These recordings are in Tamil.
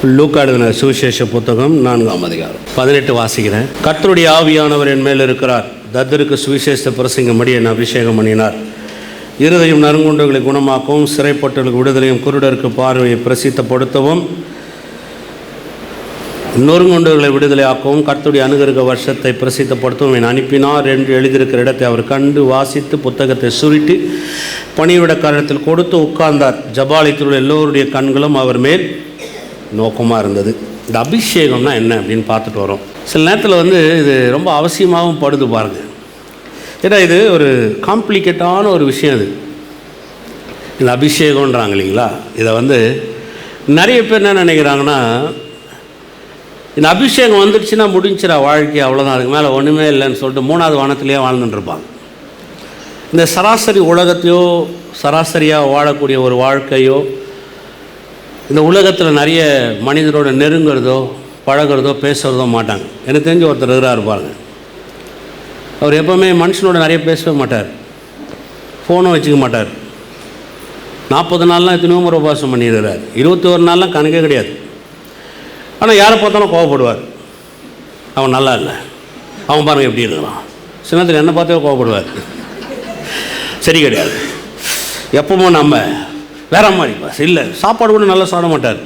லூக்கா எழுதின சுவிசேஷ புத்தகம் 4ஆம் அதிகாரம் 18 வாசிக்கிறேன். கர்த்தருடைய ஆவியானவர் என் மேல் இருக்கிறார். தத்தருக்கு சுவிசேஷ பிரசங்கம்படி என் அபிஷேகம் பண்ணினார். இருதயம் நறுங்குண்டவர்களை குணமாக்கவும், சிறைப்பட்டவர்களுக்கு விடுதலையும், குருடருக்கு பார்வையை பிரசித்தப்படுத்தவும், நொறுங்குண்டவர்களை விடுதலையாக்கவும், கர்த்தருடைய அனுகிரக வருஷத்தை பிரசித்தப்படுத்தவும் என் அனுப்பினார் என்று எழுதியிருக்கிற இடத்தை அவர் கண்டு வாசித்து புத்தகத்தை சுருட்டி பணிவிடக்காரத்தில் கொடுத்து உட்கார்ந்தார். ஜபாலயத்தில் உள்ள எல்லோருடைய கண்களும் அவர் மேல் நோக்கமாக இருந்தது. இந்த அபிஷேகம்னா என்ன அப்படின்னு பார்த்துட்டு வரோம். சில நேரத்தில் இது ரொம்ப அவசியமாகவும் படுது பாருங்க. ஏன்னா இது ஒரு காம்ப்ளிகேட்டான ஒரு விஷயம். இது இந்த அபிஷேகம்ன்றாங்க இல்லைங்களா. இதை நிறைய பேர் என்ன நினைக்கிறாங்கன்னா, இந்த அபிஷேகம் வந்துடுச்சுன்னா முடிஞ்சிடா வாழ்க்கை, அவ்வளோதான், அதுக்கு மேலே ஒன்றுமே இல்லைன்னு சொல்லிட்டு 3வது வானத்திலேயே வாழ்ந்துட்டுருப்பாங்க. இந்த சராசரி உலகத்தையோ, சராசரியாக வாழக்கூடிய ஒரு வாழ்க்கையோ, இந்த உலகத்தில் நிறைய மனிதரோட நெருங்கிறதோ, பழகிறதோ, பேசுகிறதோ மாட்டாங்க. எனக்கு தெரிஞ்ச ஒருத்தர் இருக்கிறார் பாருங்க. அவர் எப்போவுமே மனுஷனோட நிறைய பேசவே மாட்டார், ஃபோனும் வச்சுக்க மாட்டார். 40 நாள்லாம் எத்தனையோ முறை உபவாசம் பண்ணிடுறார். 21 நாள்லாம் கணக்கே கிடையாது. ஆனால் யாரை பார்த்தாலும் கோவப்படுவார். அவன் நல்லா இல்லை, அவன் பாருங்க எப்படி இருக்கிறான். சின்னத்தில் என்ன பார்த்தே கோவப்படுவார். சரி கிடையாது. எப்பவும் நம்ம வேற மாதிரி பாஸ் இல்லை. சாப்பாடு கூட நல்லா சாப்பிட மாட்டார்.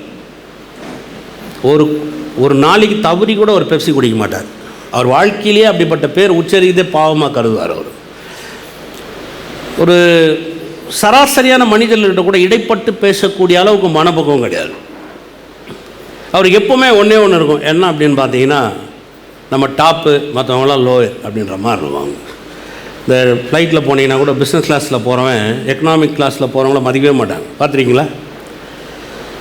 ஒரு நாளைக்கு தவறி கூட ஒரு பெப்சி குடிக்க மாட்டார். அவர் வாழ்க்கையிலேயே அப்படிப்பட்ட பேர் உச்சரிக்கதே பாவமாக கருதுவார். அவர் ஒரு சராசரியான மனிதர்கிட்ட கூட இடைப்பட்டு பேசக்கூடிய அளவுக்கு மனப்பக்குவம் கிடையாது. அவருக்கு எப்போவுமே ஒன்றே ஒன்று இருக்கும். என்ன அப்படின்னு பார்த்தீங்கன்னா, நம்ம டாப்பு, மற்றவங்களாம் லோயர் அப்படின்ற மாதிரி இருக்குவாங்க. இந்த ஃப்ளைட்டில் போனீங்கன்னா கூட பிஸ்னஸ் கிளாஸில் போகிறவன் எக்கனாமிக் கிளாஸில் போகிறவங்கள மதிக்கவே மாட்டாங்க. பார்த்துருக்கீங்களா?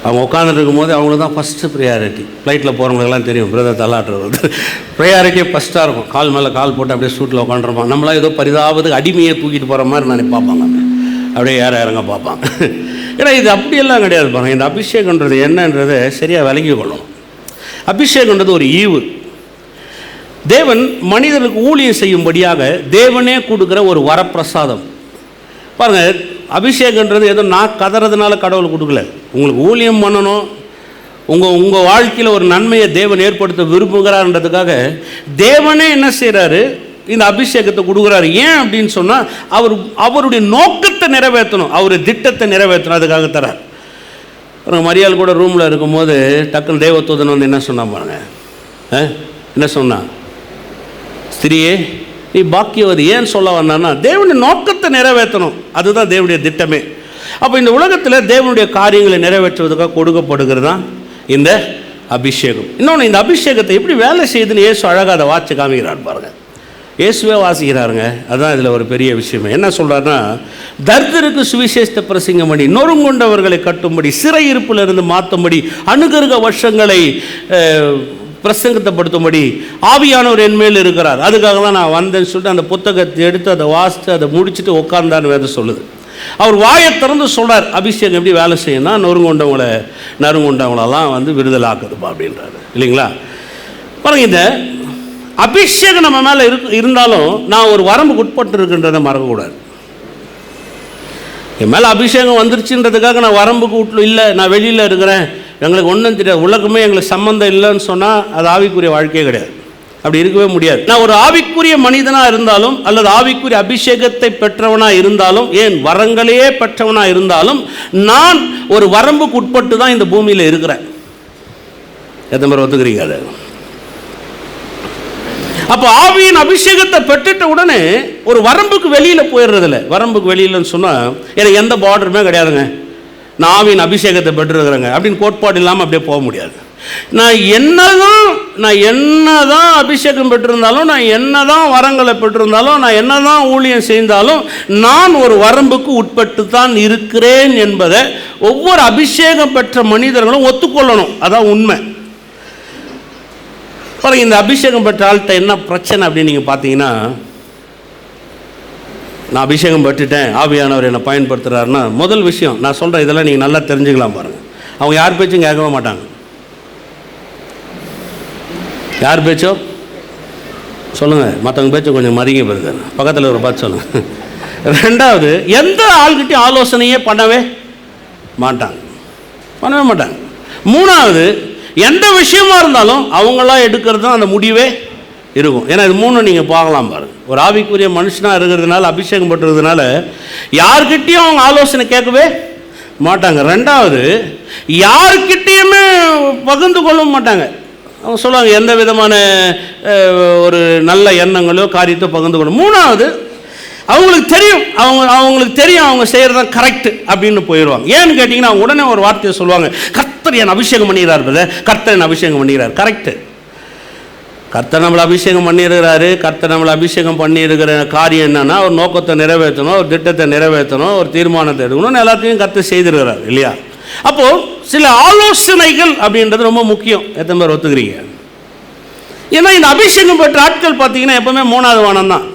அவங்க உட்காந்துட்டு இருக்கும்போது அவங்களுக்கு தான் ஃபஸ்ட்டு ப்ரையாரிட்டி. ஃப்ளைட்டில் போகிறவங்களுக்கெல்லாம் தெரியும், பிரதர் தள்ளாட்டுறது ப்ரையாரிட்டியே ஃபஸ்ட்டாக இருக்கும். கால் மேலே கால் போட்டு அப்படியே சூட்டில் உட்காந்துருப்பாங்க. நம்மளாம் ஏதோ பரிதாவது அடிமையை தூக்கிட்டு போகிற மாதிரி நான் பார்ப்பாங்க. அப்படியே இறங்க பார்ப்பாங்க. ஏன்னா இது அப்படியெல்லாம் கிடையாது பாருங்கள். இந்த அபிஷேகன்றது என்னன்றதை சரியாக விளங்கி கொள்ளணும். அபிஷேகன்றது ஒரு ஈவு. தேவன் மனிதனுக்கு ஊழியம் செய்யும்படியாக தேவனே கொடுக்குற ஒரு வரப்பிரசாதம் பாருங்கள். அபிஷேகன்றது ஏதோ நான் கதறதுனால கடவுள் கொடுக்கல. உங்களுக்கு ஊழியம் பண்ணணும், உங்கள் வாழ்க்கையில் ஒரு நன்மையை தேவன் ஏற்படுத்த விரும்புகிறார்ன்றதுக்காக தேவனே என்ன செய்கிறாரு, இந்த அபிஷேகத்தை கொடுக்குறாரு. ஏன் அப்படின்னு சொன்னால், அவருடைய நோக்கத்தை நிறைவேற்றணும், அவருடைய திட்டத்தை நிறைவேற்றணும், அதுக்காக தரார். மரியாள் கூட ரூமில் இருக்கும்போது டக்குன்னு தேவதூதன் என்ன சொன்னா பாருங்க. என்ன சொன்னான்? ஸ்திரியே நீ பாக்கியவதி. ஏன் சொல்ல வந்தான்னா, தேவனுடைய நோக்கத்தை நிறைவேற்றணும், அதுதான் தேவனுடைய திட்டமே. அப்போ இந்த உலகத்தில் தேவனுடைய காரியங்களை நிறைவேற்றுவதற்காக கொடுக்கப்படுகிறது தான் இந்த அபிஷேகம். இன்னொன்று, இந்த அபிஷேகத்தை எப்படி வேலை செய்யுதுன்னு இயேசு அழகாக அதை வாட்சி காமிக்கிறார் பாருங்க. இயேசுவே வாசிக்கிறாருங்க. அதுதான் இதில் ஒரு பெரிய விஷயமே. என்ன சொல்கிறாருன்னா, தர்தருக்கு சுவிசேஷத்தை பிரசங்கம்படி, நொறுங்குண்டவர்களை கட்டும்படி, சிறையிருப்பில் இருந்து மாற்றும்படி, அனுகிரக வருஷங்களை பிரசங்கத்தைப்படுத்தும்படி ஆவியானவர் என் மேல் இருக்கிறார். அதுக்காக தான் நான் வந்தேன்னு சொல்லிட்டு அந்த புத்தகத்தை எடுத்து அதை வாசித்து அதை முடிச்சுட்டு உட்கார்ந்தான்னு வேதம் சொல்லுது. அவர் வாயை திறந்து சொல்கிறார், அபிஷேகம் எப்படி வேலை செய்யணும்னா, நறுங்குண்டவங்களெல்லாம் விடுதலாக்குதுப்பா அப்படின்றாரு இல்லைங்களா. பாருங்க, இந்த அபிஷேகம் நம்ம மேலே இருந்தாலும் நான் ஒரு வரம்புக்கு உட்பட்டு இருக்கின்றதை மறக்கக்கூடாது. என் மேலே அபிஷேகம் வந்துருச்சுன்றதுக்காக நான் வரம்புக்கு இல்லை, நான் வெளியில் இருக்கிறேன், எங்களுக்கு ஒன்றும் தெரியாது, உலகமே எங்களுக்கு சம்மந்தம் இல்லைன்னு சொன்னால் அது ஆவிக்குரிய வாழ்க்கையே கிடையாது. அப்படி இருக்கவே முடியாது. நான் ஒரு ஆவிக்குரிய மனிதனாக இருந்தாலும், அல்லது ஆவிக்குரிய அபிஷேகத்தை பெற்றவனாக இருந்தாலும், ஏன் வரங்களையே பெற்றவனாக இருந்தாலும், நான் ஒரு வரம்புக்கு உட்பட்டு தான் இந்த பூமியில் இருக்கிறேன். எத்தனை பேர் ஒத்துக்கிறீங்க அது? அப்போ ஆவியின் அபிஷேகத்தை பெற்றுட்ட உடனே ஒரு வரம்புக்கு வெளியில் போயிடுறதில்ல. வரம்புக்கு வெளியிலன்னு சொன்னால் எனக்கு எந்த பார்டருமே கிடையாதுங்க, நான் ஆவியின் அபிஷேகத்தை பெற்றுருக்கிறேங்க அப்படின்னு கோட்பாடு இல்லாமல் அப்படியே போக முடியாது. நான் என்னதான் அபிஷேகம் பெற்றிருந்தாலும், நான் என்னதான் வரங்களை பெற்றிருந்தாலும், நான் என்னதான் ஊழியம் செய்தாலும், நான் ஒரு வரம்புக்கு உட்பட்டு தான் இருக்கிறேன் என்பதை ஒவ்வொரு அபிஷேகம் பெற்ற மனிதர்களும் ஒத்துக்கொள்ளணும். அதான் உண்மை. பாருங்க, இந்த அபிஷேகம் பெற்ற ஆள்கிட்ட என்ன பிரச்சனை அப்படின்னு நீங்கள் பார்த்தீங்கன்னா, நான் அபிஷேகம் பெற்றுட்டேன், ஆவியானவர் என்னை பயன்படுத்துகிறாருன்னா, முதல் விஷயம் நான் சொல்கிறேன், இதெல்லாம் நீங்கள் நல்லா தெரிஞ்சுக்கலாம் பாருங்கள். அவங்க யார் பேச்சும் கேட்கவே மாட்டாங்க. யார் பேச்சோ சொல்லுங்கள், மற்றவங்க பேச்சும் கொஞ்சம் மறிங்க போயிருது, பக்கத்தில் ஒரு பார்த்து சொல்லுங்கள். ரெண்டாவது, எந்த ஆள்கிட்டையும் ஆலோசனையே பண்ணவே மாட்டாங்க. மூணாவது, எந்த விஷயமா இருந்தாலும் அவங்களாம் எடுக்கிறது தான் அந்த முடிவே இருக்கும். ஏன்னா இது மூணு நீங்கள் பார்க்கலாம் பாருங்க. ஒரு ஆவிக்குரிய மனுஷனாக இருக்கிறதுனால, அபிஷேகம் பெற்றதுனால யார்கிட்டையும் அவங்க ஆலோசனை கேட்கவே மாட்டாங்க. ரெண்டாவது, யார்கிட்டையுமே பகிர்ந்து கொள்ள மாட்டாங்க. அவங்க சொல்லுவாங்க எந்த விதமான ஒரு நல்ல எண்ணங்களோ காரியத்தை பகிர்ந்து கொள்ள. மூணாவது, அவங்களுக்கு தெரியும் அவங்க செய்கிறது கரெக்டு அப்படின்னு போயிடுவாங்க. ஏன்னு கேட்டிங்கன்னா அவங்க உடனே ஒரு வார்த்தையை சொல்லுவாங்க, கர்த்தர் என் அபிஷேகம் பண்ணிடுறார் பிரதர், கர்த்தர் என் அபிஷேகம் பண்ணிடுறார். கரெக்டு, கர்த்தர் நம்மளை அபிஷேகம் பண்ணியிருக்கிறாரு. கர்த்தர் நம்மளை அபிஷேகம் பண்ணியிருக்கிற காரியம் என்னென்னா ஒரு நோக்கத்தை நிறைவேற்றணும், ஒரு திட்டத்தை நிறைவேற்றணும், ஒரு தீர்மானத்தை எடுக்கணும்னு எல்லாத்தையும் கர்த்தர் செய்திருக்கிறார் இல்லையா? அப்போது சில ஆலோசனைகள் அப்படின்றது ரொம்ப முக்கியம். எத்தனை பேர் ஒத்துக்கிறீங்க? ஏன்னா இந்த அபிஷேகம் பெற்ற ஆட்கள் பார்த்தீங்கன்னா எப்போவுமே மூணாவது வானம் தான்.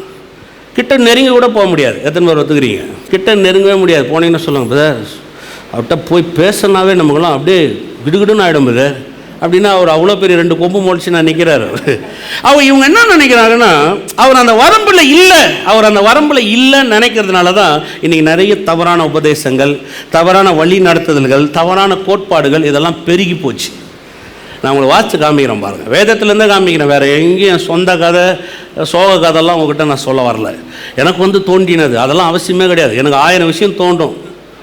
கிட்ட நெருங்கி கூட போக முடியாது. எத்தனை பேர் ஒத்துக்கிறீங்க? கிட்ட நெருங்கவே முடியாது. போனீங்கன்னா சொல்லுவாங்க பிரதர், அவர்கிட்ட போய் பேசினாவே நமக்குலாம் அப்படியே கிடுகிடுன்னு ஆகிடும் பிரதர் அப்படின்னா அவர் அவ்வளோ பெரிய 2 கொம்பு முடிச்சு நான் நிற்கிறார். இவங்க என்ன நினைக்கிறாங்கன்னா அவர் அந்த வரம்பில் இல்லைன்னு நினைக்கிறதுனால தான் இன்றைக்கி நிறைய தவறான உபதேசங்கள், தவறான வழி நடத்துதல்கள், தவறான கோட்பாடுகள் இதெல்லாம் பெருகி போச்சு. நான் உங்களை வாட்சி காமிக்கிறேன் பாருங்கள். வேதத்துலேருந்தே காமிக்கிறேன், வேறு எங்கேயும் சொந்த கதை சோக கதைலாம் உங்கள்கிட்ட நான் சொல்ல வரல. எனக்கு தோன்றினது அதெல்லாம் அவசியமே கிடையாது. எனக்கு 1000 விஷயம் தோன்றும்,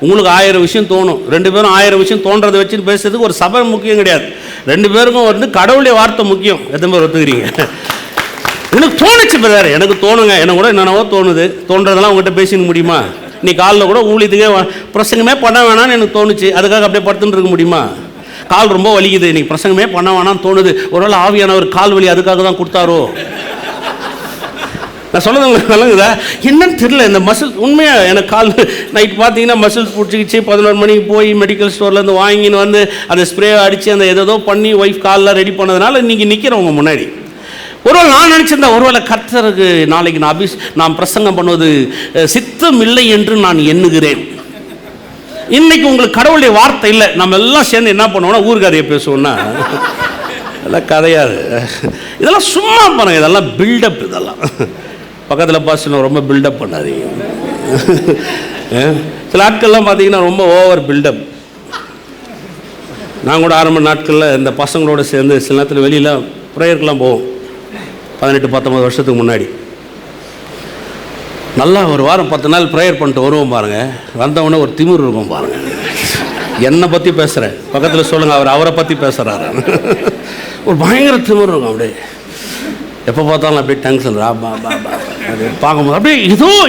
உங்களுக்கு 1000 விஷயம் தோணும். 2 பேரும் 1000 விஷயம் தோன்றதை வச்சுன்னு பேசுறதுக்கு ஒரு சபை முக்கியம் கிடையாது. 2 பேருக்கும் கடவுளுடைய வார்த்தை முக்கியம். எத்தனை பேர் ஒத்துக்கிறீங்க? எனக்கு தோணுச்சு பிரதர், எனக்கு தோணுங்க, எனக்கு கூட என்னென்னவோ தோணுது. தோன்றதெல்லாம் உங்கள்கிட்ட பேசிக்க முடியுமா? நீ காலில் கூட ஊழியத்துக்கே பிரசங்கமே பண்ண வேணான்னு எனக்கு தோணுச்சு, அதுக்காக அப்படியே படுத்துன்னு இருக்க முடியுமா? கால் ரொம்ப வலிக்குது, இன்னைக்கு பிரசங்கமே பண்ண வேணான்னு தோணுது, ஒருவேளை ஆவியானவர் கால் வலி அதுக்காக தான் கொடுத்தாரோ? நான் சொல்கிறது உங்களுக்கு நல்லங்குதா? என்னன்னு தெரியல. இந்த மசில் உண்மையாக எனக்கு கால் நைட் பார்த்தீங்கன்னா மசில்ஸ் பிடிச்சிக்கிச்சு. 11 மணிக்கு போய் மெடிக்கல் ஸ்டோர்லேருந்து வாங்கின்னு வந்து அந்த ஸ்ப்ரே அடித்து அந்த ஏதோ பண்ணி ஒய்ஃப் காலில் ரெடி பண்ணதுனால இன்றைக்கி நிற்கிறவங்க முன்னாடி. ஒருவேளை நான் நினச்சிருந்தேன், ஒருவேளை கர்த்தருக்கு நாளைக்கு நான் பிரசங்கம் பண்ணுவது சித்தம் இல்லை என்று நான் எண்ணுகிறேன். இன்னைக்கு உங்களுக்கு கடவுளுடைய வார்த்தை இல்லை, நம்ம எல்லாம் சேர்ந்து என்ன பண்ணுவோம்னா ஊர்கதையை பேசுவோம்னா இதெல்லாம் கதையாது. இதெல்லாம் சும்மா பாருங்க, இதெல்லாம் பில்டப். இதெல்லாம் பக்கத்தில் பாசன ரொம்ப பில்டப் பண்ணாதீங்க. சில ஆட்கள்லாம் பார்த்தீங்கன்னா ரொம்ப ஓவர் பில்டப். நான் கூட ஆரம்ப நாட்களில் இந்த பசங்களோடு சேர்ந்து சில நேரத்தில் வெளியில் ப்ரேயருக்கெலாம் போவோம். 18-19 வருஷத்துக்கு முன்னாடி நல்லா ஒரு வாரம் 10 நாள் ப்ரேயர் பண்ணிட்டு வருவோம் பாருங்கள். வந்தவொடனே ஒரு திமிர் இருக்கும் பாருங்கள். என்னை பற்றி பேசுகிறேன், பக்கத்தில் சொல்லுங்கள் அவரை பற்றி பேசுகிறாரு. ஒரு பயங்கர திமிர் இருக்கும். அப்படியே எப்போ பார்த்தாலும் அப்படியே டென்ஷன் அது பார்க்கும்போது அப்படியே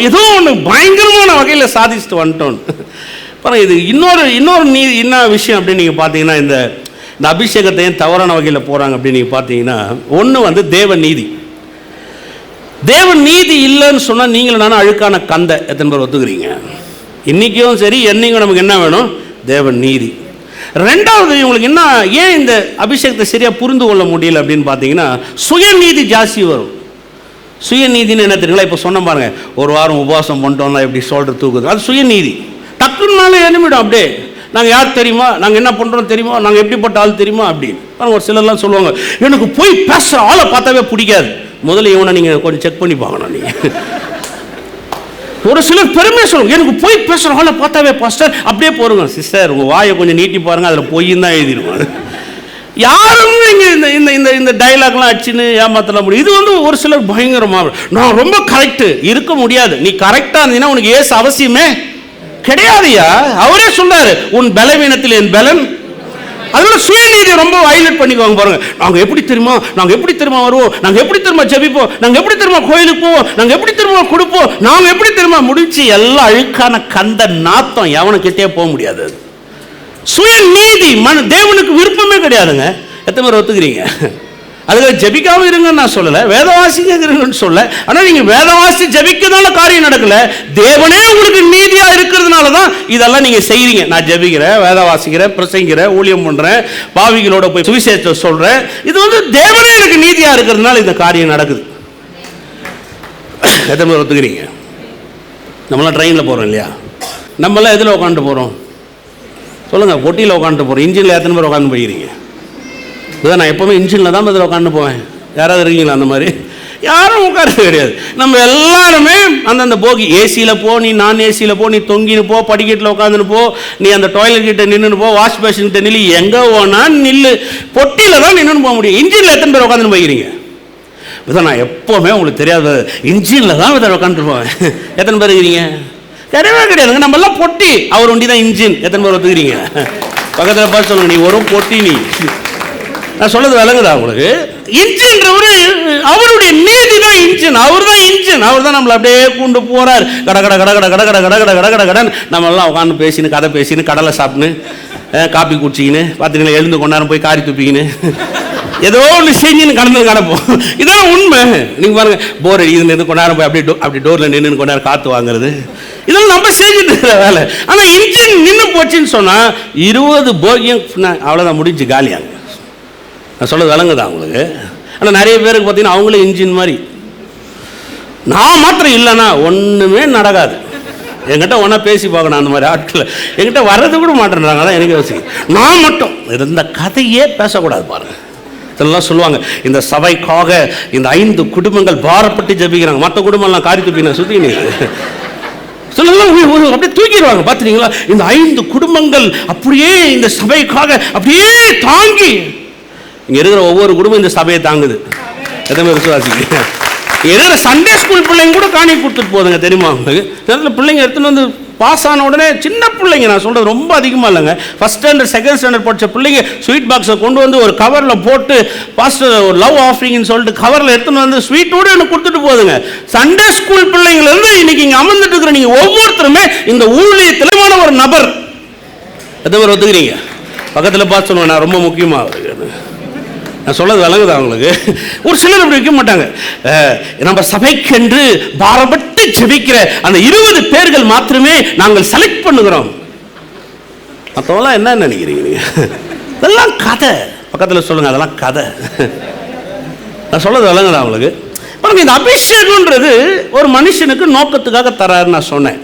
ஏதோ ஒன்று பயங்கரமான வகையில் சாதிச்சுட்டு வந்துட்டோன்னு பாருங்கள். இது இன்னொரு என்ன விஷயம் அப்படின்னு நீங்கள் பார்த்தீங்கன்னா இந்த அபிஷேகத்தையும் தவறான வகையில் போகிறாங்க அப்படின்னு நீங்கள் பார்த்தீங்கன்னா, ஒன்று தேவ நீதி. தேவ நீதி இல்லைன்னு சொன்னால் நீங்களும் நானும் அழுக்கான கந்தை. எத்தனை பேர் ஒத்துக்கிறீங்க? இன்றைக்கும் சரி என்னைக்கும் நமக்கு என்ன வேணும்? தேவ நீதி. ரெண்டாவது, இவங்களுக்கு என்ன ஏன் இந்த அபிஷேகத்தை சரியாக புரிந்து கொள்ள முடியல அப்படின்னு பார்த்தீங்கன்னா, சுயநீதி ஜாஸ்தி வரும். சுயநீதின்னு என்ன தெரியுங்களா? இப்போ சொன்ன பாருங்க, ஒரு வாரம் உபவாசம் பண்ணிட்டோம்னா எப்படி ஷோல்டர் தூக்குது, அது சுயநீதி. டக்குன்னாலே எழுமிடும். அப்படியே நாங்கள் யார் தெரியுமா, நாங்கள் என்ன பண்ணுறோம் தெரியுமா, நாங்கள் எப்படிப்பட்ட ஆள் தெரியுமா அப்படின்னு. ஒரு சிலர்லாம் சொல்லுவாங்க, எனக்கு போய் பேசுகிற ஆளை பார்த்தாவே பிடிக்காது. முதல்ல இவனை நீங்கள் கொஞ்சம் செக் பண்ணி பார்க்கணும். நீங்கள் ஒரு சிலர் பெருமையாக சொல்லுவாங்க, எனக்கு போய் பேசுகிற ஆளை பார்த்தாவே பாஸ்டர் அப்படியே போடுங்க. சிஸ்டர் உங்கள் வாயை கொஞ்சம் நீட்டி பாருங்கள், அதில் பொய்யும் தான் எழுதிடுவாங்க. யாரும் இங்கே இந்த டைலாக்லாம் அடிச்சுன்னு ஏமாத்தலாம் முடியும். இது ஒரு சிலர் பயங்கரமாக நான் ரொம்ப கரெக்டு இருக்க முடியாது. நீ கரெக்டாக இருந்தீங்கன்னா உனக்கு ஏசு அவசியமே கிடையாதுயா. அவரே சொன்னாரு, உன் பலவீனத்தில் என் பலன். அதோட சுயநீதியை ரொம்ப ஹைலைட் பண்ணிக்குவாங்க பாருங்க. நாங்கள் எப்படி தெரியுமா வருவோம், நாங்கள் எப்படி தெரியுமா ஜெபிப்போம், நாங்கள் எப்படி தெரியுமா கோயிலுக்கு போவோம், நாங்கள் எப்படி தெரியுமா கொடுப்போம், நாங்கள் எப்படி தெரியுமா முடிச்சு. எல்லாம் அழுக்கான கந்த நாத்தம், எவனுக்கிட்டே போக முடியாது. சுயநீதி தேவனுக்கு விருப்பமே கிடையாதுங்க. எத்தனை பேர் ஒத்துக்கிறீங்க? அதுக்கு ஜெபிக்காம இருங்கன்னு நான் சொல்லலை, வேதவாசிங்கன்னு சொல்ல. ஆனால் நீங்கள் வேதவாசி ஜெபிக்கிறதுனால காரியம் நடக்கல. தேவனே உங்களுக்கு நீதியாக இருக்கிறதுனால தான் இதெல்லாம் நீங்கள் செய்கிறீங்க. நான் ஜெபிக்கிறேன், வேதவாசிக்கிறேன், பிரசங்கிக்கிறேன், ஊழியம் பண்ணுறேன், பாவிகளோட போய் சுவிசேஷத்தை சொல்கிறேன். இது தேவனே எனக்கு நீதியாக இருக்கிறதுனால இந்த காரியம் நடக்குது. எத்தனை பேர் ஒத்துக்கிறீங்க? நம்மளாம் ட்ரெயினில் போகிறோம் இல்லையா? நம்மளாம் எதில் உட்காந்துட்டு போகிறோம் சொல்லுங்கள்? பொட்டியில் உட்காந்துட்டு போகிறோம். இன்ஜினில் எத்தனை பேர் உட்காந்து போயிருக்கீங்க? இதுதான் நான் எப்போவுமே இன்ஜினில் தான் இதில் உட்காந்து போவேன். யாராவது இருக்கீங்களா அந்த மாதிரி? யாரும் உட்கார கிடையாது. நம்ம எல்லாருமே அந்தந்த போகி, ஏசியில் போ, நீ நான் ஏசியில் போ, நீ தொங்கின்னு போ, படிக்கட்டில் உட்காந்துன்னு போ, நீ அந்த டாய்லெட் கிட்ட நின்றுன்னு போ, வாஷ் பேஷன் கிட்ட நில்லு, எங்கே போனா நில்லு. பொட்டியில் தான் நின்றுன்னு போக முடியும். இன்ஜினில் எத்தனை பேர் உட்காந்துன்னு போய்க்கிறீங்க? இதான் நான் எப்போவுமே உங்களுக்கு தெரியாது, இன்ஜினில் தான் இதை உட்காந்துட்டு போவேன். எத்தனை பேர் இருக்கிறீங்க? கிடையவே கிடையாதுங்க. நம்ம எல்லாம் பொட்டி, அவர் ஒண்டி தான் இன்ஜின். எத்தனை பேர் ஒத்துக்கிறீங்க? பக்கத்தில் பார்த்து சொல்லுங்க, நீ ஒரு பொட்டி. நீ நான் சொல்றது விளங்குதா உங்களுக்கு? இன்ஜின்றவரு அவருடைய நீதி தான் இன்ஜின். அவர் தான் இன்ஜின். அவர் தான் நம்மளை அப்படியே கொண்டு போறார். கட கட கட கட கட கட கட கட கட கட கடன் நம்ம எல்லாம் உட்காந்து பேசின்னு, கதை பேசின்னு, கடலை சாப்பிட்னு, காப்பி குடிச்சிக்கின்னு, பார்த்தீங்கன்னா எழுந்து கொண்டாரம் போய் காரி துப்பிக்கின்னு, ஏதோ ஒன்று செஞ்சுன்னு கடந்து கிடப்போம். இதான் உண்மை. நீங்கள் பாருங்க, போர் அடிக்குதுன்னு கொண்டாரம் போய் அப்படி டோரில் நின்று கொண்டாரம் காற்று வாங்குறது, இதெல்லாம் நம்ம செஞ்சுட்டு இருக்கிற வேலை. ஆனால் இன்ஜின் நின்று போச்சுன்னு சொன்னால் 20 போகியம் அவ்வளோதான், முடிஞ்சு காலியாங்க. நான் சொல்கிறது விளங்குதான் உங்களுக்கு? ஆனால் நிறைய பேருக்கு பார்த்தீங்கன்னா அவங்களே இன்ஜின் மாதிரி. நான் மாத்திரம் இல்லைன்னா ஒன்றுமே நடக்காது. என்கிட்ட ஒன்றா பேசி பார்க்கணும். அந்த மாதிரி ஆட்கள் என்கிட்ட வர்றது கூட மாட்டேன்றாங்க. தான் எனக்கு யோசி, நான் மட்டும் இந்த கதையே பேசக்கூடாது பாருங்கள். இதெல்லாம் சொல்லுவாங்க, இந்த சபைக்காக இந்த 5 குடும்பங்கள் பாரப்பட்டு ஜபிக்கிறாங்க, மற்ற குடும்பம்லாம் காரி துப்பினா சுற்றி சொல்லலாம் அப்படியே தூக்கிடுவாங்க. பார்த்துட்டீங்களா? இந்த 5 குடும்பங்கள் அப்படியே இந்த சபைக்காக அப்படியே தாங்கி, இங்கே இருக்கிற ஒவ்வொரு குடும்பம் இந்த சபையை தாங்குது. எத்தனை விசுவாசிங்க? இருக்கிற சண்டே ஸ்கூல் பிள்ளைங்க கூட காணி கொடுத்துட்டு போதுங்க, தெரியுமா உங்களுக்கு? பிள்ளைங்க எடுத்துன்னு வந்து பாஸ் ஆன உடனே, சின்ன பிள்ளைங்க, நான் சொல்கிறது ரொம்ப அதிகமாக இல்லைங்க, ஃபஸ்ட் ஸ்டாண்டர்ட் செகண்ட் ஸ்டாண்டர்ட் படித்த பிள்ளைங்க ஸ்வீட் பாக்ஸை கொண்டு வந்து ஒரு கவரில் போட்டு, பாஸ்டர் ஒரு லவ் ஆஃபரிங்னு சொல்லிட்டு கவரில் எடுத்துன்னு வந்து ஸ்வீட்டோடு எனக்கு கொடுத்துட்டு போதுங்க. சண்டே ஸ்கூல் பிள்ளைங்கள்லேருந்து இன்னைக்கு இங்கே அமர்ந்துட்டு இருக்கிற நீங்கள் ஒவ்வொருத்தருமே இந்த ஊழியத்திலமான ஒரு நபர். எத்தனை பேர் ஒத்துக்கிறீங்க? பக்கத்தில் பார்த்து சொல்லுவேன், நான் ரொம்ப முக்கியமாக நான் சொல்றது விளங்குதா அவங்களுக்கு? ஒரு சிலர் அப்படி வைக்க மாட்டாங்க. நம்ம சபைக்கென்று பாரப்பட்டு ஜெபிக்கிற அந்த 20 பேர்கள் மாத்திரமே நாங்கள் செலக்ட் பண்ணுகிறோம். மற்றவங்களாம் என்ன நினைக்கிறீங்க? இதெல்லாம் கதை. பக்கத்தில் சொல்லுங்க, அதெல்லாம் கதை. நான் சொல்றது விளங்குதா அவங்களுக்கு? பாருங்க, இந்த அபிஷேகம்ன்றது ஒரு மனுஷனுக்கு நோக்கத்துக்காக தராருன்னு நான் சொன்னேன்.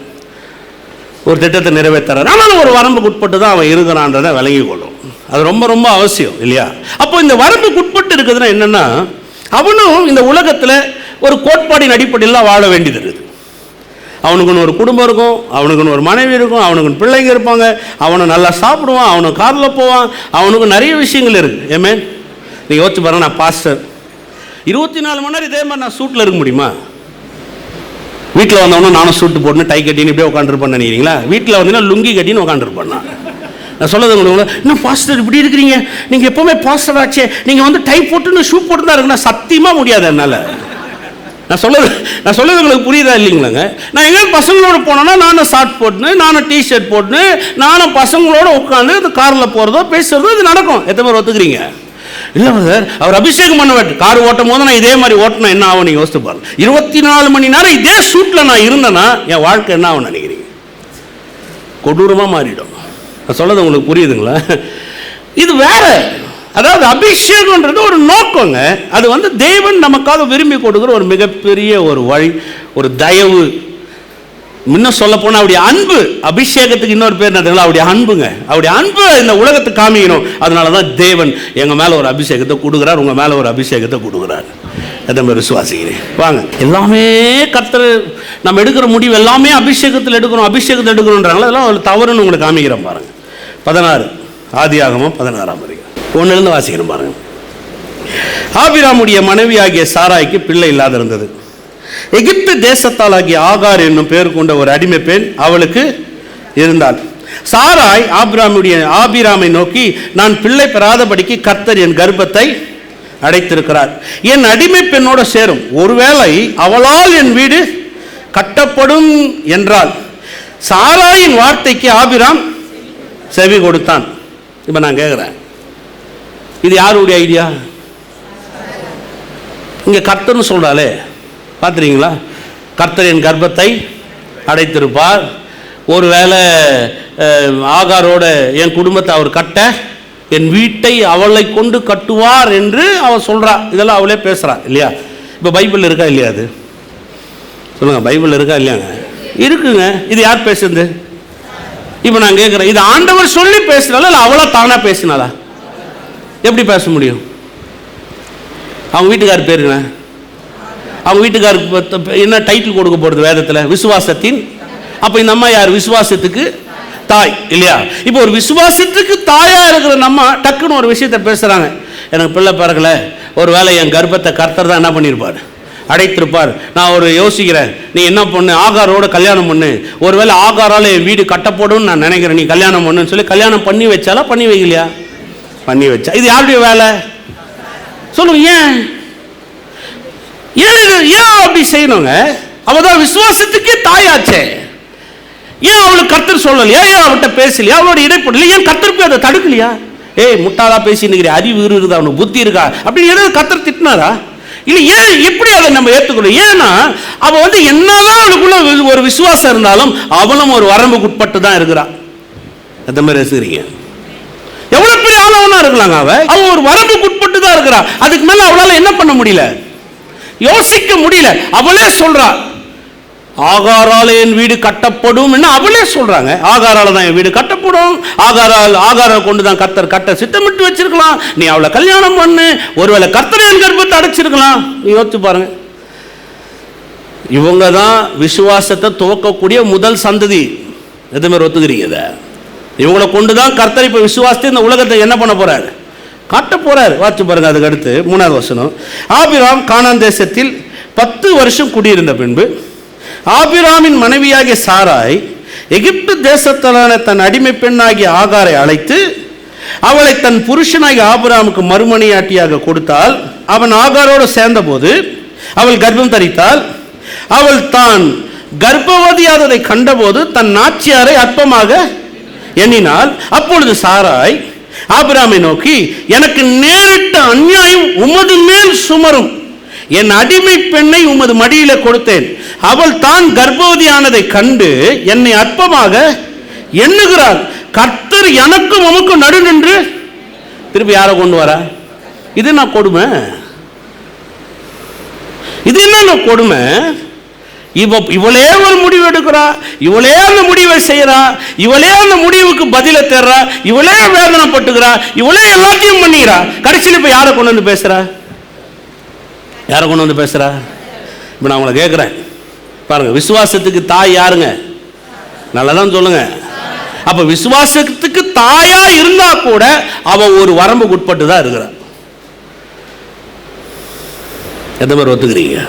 ஒரு திட்டத்தை நிறைவேற்றாரு, ஆனாலும் ஒரு வரம்புக்கு உட்பட்டு தான் அவன் இருக்கிறான்றதை விளங்கி கொள்ளும். அது ரொம்ப ரொம்ப அவசியம் இல்லையா? அப்போ இந்த வரம்புக்கு உட்பட்டு இருக்குதுன்னா என்னன்னா, அவனும் இந்த உலகத்தில் ஒரு கோட்பாடின் அடிப்படையில் வாழ வேண்டியது இருக்குது. அவனுக்குன்னு ஒரு குடும்பம் இருக்கும், அவனுக்குன்னு ஒரு மனைவி இருக்கும், அவனுக்குன்னு பிள்ளைங்க இருப்பாங்க, அவனும் நல்லா சாப்பிடுவான், அவனும் காரில் போவான், அவனுக்கு நிறைய விஷயங்கள் இருக்குது. ஏமே நீங்கள் யோசிச்சு பாருங்க, நான் பாஸ்டர் 24 மணி நேரம் இதே மாதிரி நான் சூட்டில் இருக்க முடியுமா? வீட்டில் வந்தவொன்னே நானும் சூட்டு போட்டுன்னு டை கட்டின்னு இப்படியே உட்காந்துருப்பேன்னு நினைக்கிறீங்களா? வீட்டில் வந்தீங்கன்னா லுங்கி கட்டின்னு உட்காந்துருப்பேன். நான் சொல்லுறது உங்களுக்கு, இன்னும் பாஸ்டர் இப்படி இருக்கிறீங்க, நீங்கள் எப்போவுமே பாஸ்டர் ஆச்சே, நீங்கள் வந்து டை போட்டுன்னு ஷூ போட்டு தான் இருக்குன்னா சத்தியமாக முடியாது என்னால். நான் சொல்லுறது உங்களுக்கு புரியுதா இல்லைங்களாங்க? நான் எங்கேயும் பசங்களோட போனோன்னா நானும் ஷார்ட் போட்டுன்னு, நானும் டிஷர்ட் போட்டுன்னு, நானும் பசங்களோட உட்காந்து இந்த காரில் போகிறதோ பேசுகிறதோ இது நடக்கும். எத்தனை பேர் ஒத்துக்கிறீங்க? இல்லை சார், அவர் அபிஷேகம் பண்ண கார் ஓட்டும் போது நான் இதே மாதிரி ஓட்டினா என்ன ஆகும் நீங்கள் யோசித்து பாருங்க. 24 மணி நேரம் இதே சூட்டில் நான் இருந்தேன்னா என் வாழ்க்கை என்ன ஆகும் நினைக்கிறீங்க? கொடூரமாக மாறிடும். நான் சொல்றது உங்களுக்கு புரியுதுங்களா? இது வேற. அதாவது அபிஷேகம்ன்றது ஒரு நோக்கங்க. அது வந்து தேவன் நமக்காக விரும்பி கொடுக்குற ஒரு மிகப்பெரிய ஒரு வழி, ஒரு தயவு. இன்னும் சொல்ல போனால் அவருடைய அன்பு. அபிஷேகத்துக்கு இன்னொரு பேர் என்னதுங்களா? அவருடைய அன்புங்க. அவருடைய அன்பு இந்த உலகத்துக்கு காமிக்கணும். அதனால தான் தேவன் எங்கள் மேலே ஒரு அபிஷேகத்தை கொடுக்குறார், உங்கள் மேலே ஒரு அபிஷேகத்தை கொடுக்குறார். எத்தனை பேர் விசுவாசிக்கிறேன்? வாங்க, எல்லாமே கர்த்தர் நம்ம எடுக்கிற முடிவு எல்லாமே அபிஷேகத்தில் எடுக்கணும், அபிஷேகத்தில் எடுக்கணுன்றாங்களா? அதெல்லாம் ஒரு தவறுன்னு உங்களுக்கு காமிக்கிறேன் பாருங்க. 16 ஆதியாகமம் 16 1 வாசிக்கிறேன் பாருங்க. ஆபிராமுடைய மனைவி ஆகிய சாராய்க்கு பிள்ளை இல்லாத இருந்தது. எகிப்து தேசத்தால் ஆகிய ஆகார் என்னும் பெயர் கொண்ட ஒரு அடிமை பெண் அவளுக்கு இருந்தாள். சாராய் ஆபிராமை நோக்கி, நான் பிள்ளை பெறாதபடிக்கு கர்த்தர் என் கர்ப்பத்தை அடைத்திருக்கிறார், என் அடிமை பெண்ணோட சேரும், ஒருவேளை அவளால் என் வீடு கட்டப்படும் என்றால். சாராயின் வார்த்தைக்கு ஆபிராம் செவி கொடுத்தான். இப்ப நான் கேட்கிறேன், இது யாருடைய ஐடியா? இங்க கர்த்தர்னு சொல்றாளே, பார்த்துறீங்களா? கர்த்தர் என் கர்ப்பத்தை அடைத்திருப்பார், ஒருவேளை ஆகாரோட என் குடும்பத்தை அவர் கட்ட, என் வீட்டை அவளை கொண்டு கட்டுவார் என்று அவள் சொல்றா. இதெல்லாம் அவளே பேசுறா இல்லையா? இப்போ பைபிள் இருக்கா இல்லையா? அது சொல்லுங்க, பைபிள் இருக்கா இல்லையாங்க? இருக்குங்க. இது யார் பேசுறது? இப்போ நான் கேட்குறேன், இது ஆண்டவர் சொல்லி பேசினாலா இல்லை அவளா தானா பேசினாலா? எப்படி பேச முடியும்? அவங்க வீட்டுக்கார் பேருங்க அவங்க வீட்டுக்காருக்கு என்ன டைட்டில் கொடுக்க போகிறது வேதத்தில்? விசுவாசத்தின். அப்போ இந்த அம்மா யார்? விசுவாசத்துக்கு தாய் இல்லையா? இப்போ ஒரு விசுவாசத்துக்கு தாயாக இருக்கிற நம்ம டக்குன்னு ஒரு விஷயத்தை பேசுகிறாங்க, எனக்கு பிள்ளை பிறக்கலை, ஒரு வேளை என் கர்ப்பத்தை கர்த்தர் தான் என்ன பண்ணியிருப்பார்? அடைத்திருப்பார். நான் ஒரு யோசிக்கிறேன், நீ என்ன பண்ணு, ஆகாரோட கல்யாணம் பண்ணு, ஒருவேளை ஆகாரால் என் வீடு கட்டப்படும் நான் நினைக்கிறேன், நீ கல்யாணம் பண்ணுன்னு சொல்லி கல்யாணம் பண்ணி வச்சாலா பண்ணி வைக்கலையா? பண்ணி வச்சா. இது யாருடைய வேலை சொல்லுங்க? ஏன் ஏன் அப்படி செய்யணுங்க? அவதான் விசுவாசத்துக்கே தாயாச்சே. ஏன் அவளுக்கு கர்த்தர் சொல்லலையா? ஏன் அவட்ட பேசலையா? அவளோட இடைப்படல ஏன் கர்த்தர் போய் அதை தடுக்கலையா? ஏய் முட்டாளா பேசின்னு அறிவு இருக்குதா, அவனுக்கு புத்தி இருக்கா அப்படின்னு ஏதாவது கர்த்தர் திட்டினாரா? இல்லை. ஏன் எப்படி அதை நம்ம ஏற்றுக்கணும்? ஏன்னா அவள் வந்து என்னதான் அவளுக்குள்ள ஒரு விசுவாசம் இருந்தாலும் அவளும் ஒரு வரம்புக்கு உட்பட்டு தான் இருக்கிறான். அந்த மாதிரி பேசுகிறீங்க. எவ்வளவு பெரிய ஆளவனா இருக்கலாங்க, அவ ஒரு வரம்புக்கு உட்பட்டு தான் இருக்கிறான். அதுக்கு மேல அவளால என்ன பண்ண முடியல, யோசிக்க முடியல. அவளே சொல்றா, ஆகாரால என் வீடு கட்டப்படும். அவளே சொல்றாங்க, ஆகாரால தான் என் வீடு கட்டப்படும், ஆகார கொண்டு தான் கர்த்தர் கட்ட சித்தமிட்டு வச்சிருக்கலாம், நீ அவளை கல்யாணம் பண்ணு, ஒருவேளை கர்த்தர் என் கர்ப்பத்தை அடைச்சிருக்கலாம். நீ யோசிச்சு பாருங்க. இவங்க தான் விசுவாசத்தை துவக்கக்கூடிய முதல் சந்ததி. எதுவுமே ஒத்துக்கிறீங்க? இவங்களை கொண்டு தான் கர்த்தர் இப்ப விசுவாசத்தை இந்த உலகத்தை என்ன பண்ண போறாரு? காட்ட போறாரு. வாட்சி பாருங்க. அதுக்கு அடுத்து 3வது வசனம். ஆபிராம் கானான் தேசத்தில் 10 வருஷம் குடியிருந்த பின்பு ஆபிராமின் மனைவியாகிய சாராய் எகிப்து தேசத்தான தன் அடிமை பெண்ணாகிய ஆகாரை அழைத்து அவளை தன் புருஷனாகிய ஆபிராமுக்கு மறுமனையாட்டியாக கொடுத்தால், அவன் ஆகாரோடு சேர்ந்தபோது அவள் கர்ப்பம் தரித்தாள். அவள் தான் கர்ப்பவதியாததை கண்டபோது தன் நாச்சியாரை அற்பமாக எண்ணினாள். அப்பொழுது சாராய் ஆபிராமை நோக்கி, எனக்கு நேரிட்ட அநியாயம் உமது மேல் சுமரும், என் அடிமை பெண்ணை உமது மடியில கொடுத்தேன், அவள் தான் கர்ப்பவதியானதை கண்டு என்னை அற்பமாக எண்ணுகிறாள், கர்த்தர் எனக்கும் உமக்கும் நடு நின்று. திருப்பி யாரை கொண்டு வர? இது நான் கொடுமை. இது என்ன கொடுமை? இவளே ஒரு முடிவு எடுக்கிறா, இவளே அந்த முடிவை செய்யறா, இவளே அந்த முடிவுக்கு பதில தேர்றா, இவளே வேதனைப்பட்டுக்கிறா, இவளே எல்லாத்தையும் பண்ணிக்கிறா. கடைசியில் இப்ப யாரை கொண்டு வந்து பேசுறா? யாரை கொண்டு வந்து பேசுறா? இப்ப நான் உங்களை கேட்கிறேன் பாருங்க, விசுவாசத்துக்கு தாய் யாருங்க? நல்லதான் சொல்லுங்க. அப்ப விசுவாசத்துக்கு தாயா இருந்தா கூட அவ ஒரு வரம்புக்கு உட்பட்டு தான் இருக்கிறா. எந்த மாதிரி ஒத்துக்கிறீங்க?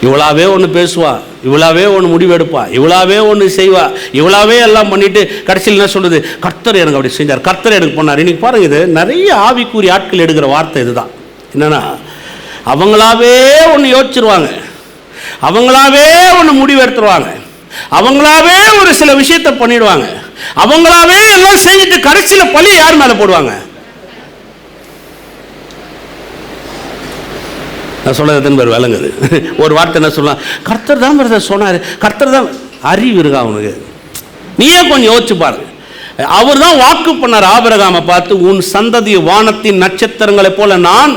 இவளாவே ஒன்று பேசுவா, இவளாவே ஒன்று முடிவெடுப்பா, இவளாவே ஒன்று செய்வா, இவளாவே எல்லாம் பண்ணிட்டு கடைசியில் என்ன சொல்லுது? கர்த்தர் எனக்கு அப்படி செஞ்சார், கர்த்தர் எனக்கு பண்ணார். இன்னைக்கு பாருங்க, இது நிறைய ஆவிக்குரிய ஆட்கள் எடுக்கிற வார்த்தை இதுதான். என்னன்னா, அவங்களாவே ஒன்று யோசிச்சிருவாங்க, அவங்களாவே ஒன்று முடிவு எடுத்துருவாங்க, அவங்களாவே ஒரு சில விஷயத்தை பண்ணிடுவாங்க, அவங்களாவே எல்லாம் செஞ்சுட்டு கடைசியில் பழி யார் மேலே போடுவாங்க? நான் சொல்றது எத்தனை பேர் விளங்குது? ஒரு வார்த்தை என்ன சொல்லலாம்? கர்த்தர் தான் சொன்னார், கர்த்தர் தான். அறிவு இருக்கா அவனுக்கு? நீயே கொஞ்சம் யோசிச்சு பாருங்க. அவர் தான் வாக்கு பண்ணார் ஆபிரகாமை பார்த்து, உன் சந்ததி வானத்தின் நட்சத்திரங்களை போல நான்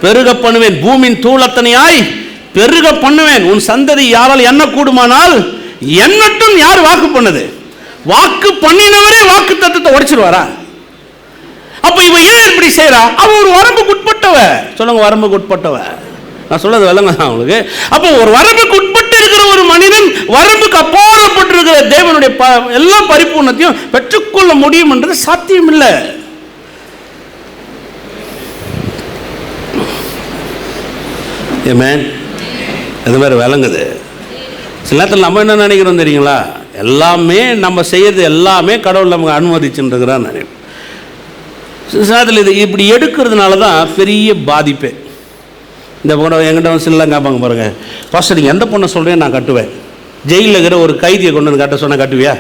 பெருக பண்ணுவேன், பூமியின் தூளத்தனையாய் பெருக பண்ணுவேன், உன் சந்ததி யாரால் என்ன கூடுமானால் என்னட்டும். யார் வாக்கு பண்ணது? வாக்கு பண்ணினவரே வாக்கு தத்துவத்தை உடைச்சிருவாரா? அப்ப இவ ஏன் இப்படி செய்யறா? அவ ஒரு வரம்புக்கு உட்பட்டவ. சொல்லுங்க, வரம்புக்கு உட்பட்டவ. நான் சொல்றது விளங்க அவங்களுக்கு. அப்போ ஒரு வரம்புக்கு உட்பட்டு இருக்கிற ஒரு மனிதன் வரம்புக்கு அப்பாற்பட்டிருக்கிற தேவனுடைய எல்லா பரிபூர்ணத்தையும் பெற்றுக்கொள்ள முடியும் என்றது சாத்தியம் இல்லை. இது மாதிரி விளங்குது. சில நேரத்தில் நம்ம என்ன நினைக்கிறோம் தெரியுங்களா? எல்லாமே நம்ம செய்யறது எல்லாமே கடவுள் நமக்கு அனுமதிச்சுருக்கிறான்னு நினைக்கிறோம். சில இது இப்படி எடுக்கிறதுனால தான் பெரிய பாதிப்பே. இந்த பொண்ணை என்கிட்ட வந்து சிலாம் கேட்பாங்க பாருங்க, ஃபர்ஸ்ட் நீங்கள் எந்த பொண்ணை சொல்கிறேன் நான் கட்டுவேன். ஜெயிலில் இருக்கிற ஒரு கைதியை கொண்டு வந்து கட்ட சொன்னால் கட்டுவியா?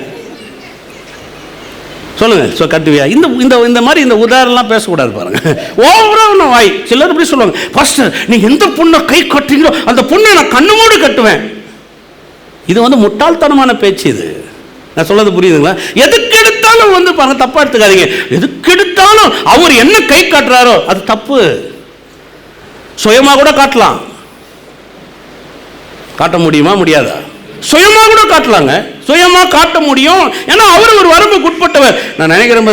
சொல்லுங்கள், கட்டுவியா? இந்த இந்த மாதிரி இந்த உதாரணம்லாம் பேசக்கூடாது பாருங்க. ஓவராக வாய் சிலர் இப்படி சொல்லுவாங்க, ஃபர்ஸ்ட் நீங்கள் எந்த பொண்ணை கை கட்டுறீங்களோ அந்த பொண்ணை நான் கண்ணு மூடி கட்டுவேன். இது வந்து முட்டாள்தனமான பேச்சு. இது நான் சொல்றது புரியுதுங்களா? எதுக்கு எடுத்தாலும் வந்து பாருங்க, தப்பா எடுத்துக்காதீங்க. எதுக்கு எடுத்தாலும் அவர் என்ன கை காட்டுறாரோ அது தப்பு. சுயமா கூட காட்டலாம். காட்ட முடியுமா? முடியாதா? சுயமா கூட காட்டலாங்க. சுயமா காட்ட முடியும். ஏன்னா அவர் ஒரு வரம்புக்கு உட்பட்டவர். நான் நினைக்கிறேன்.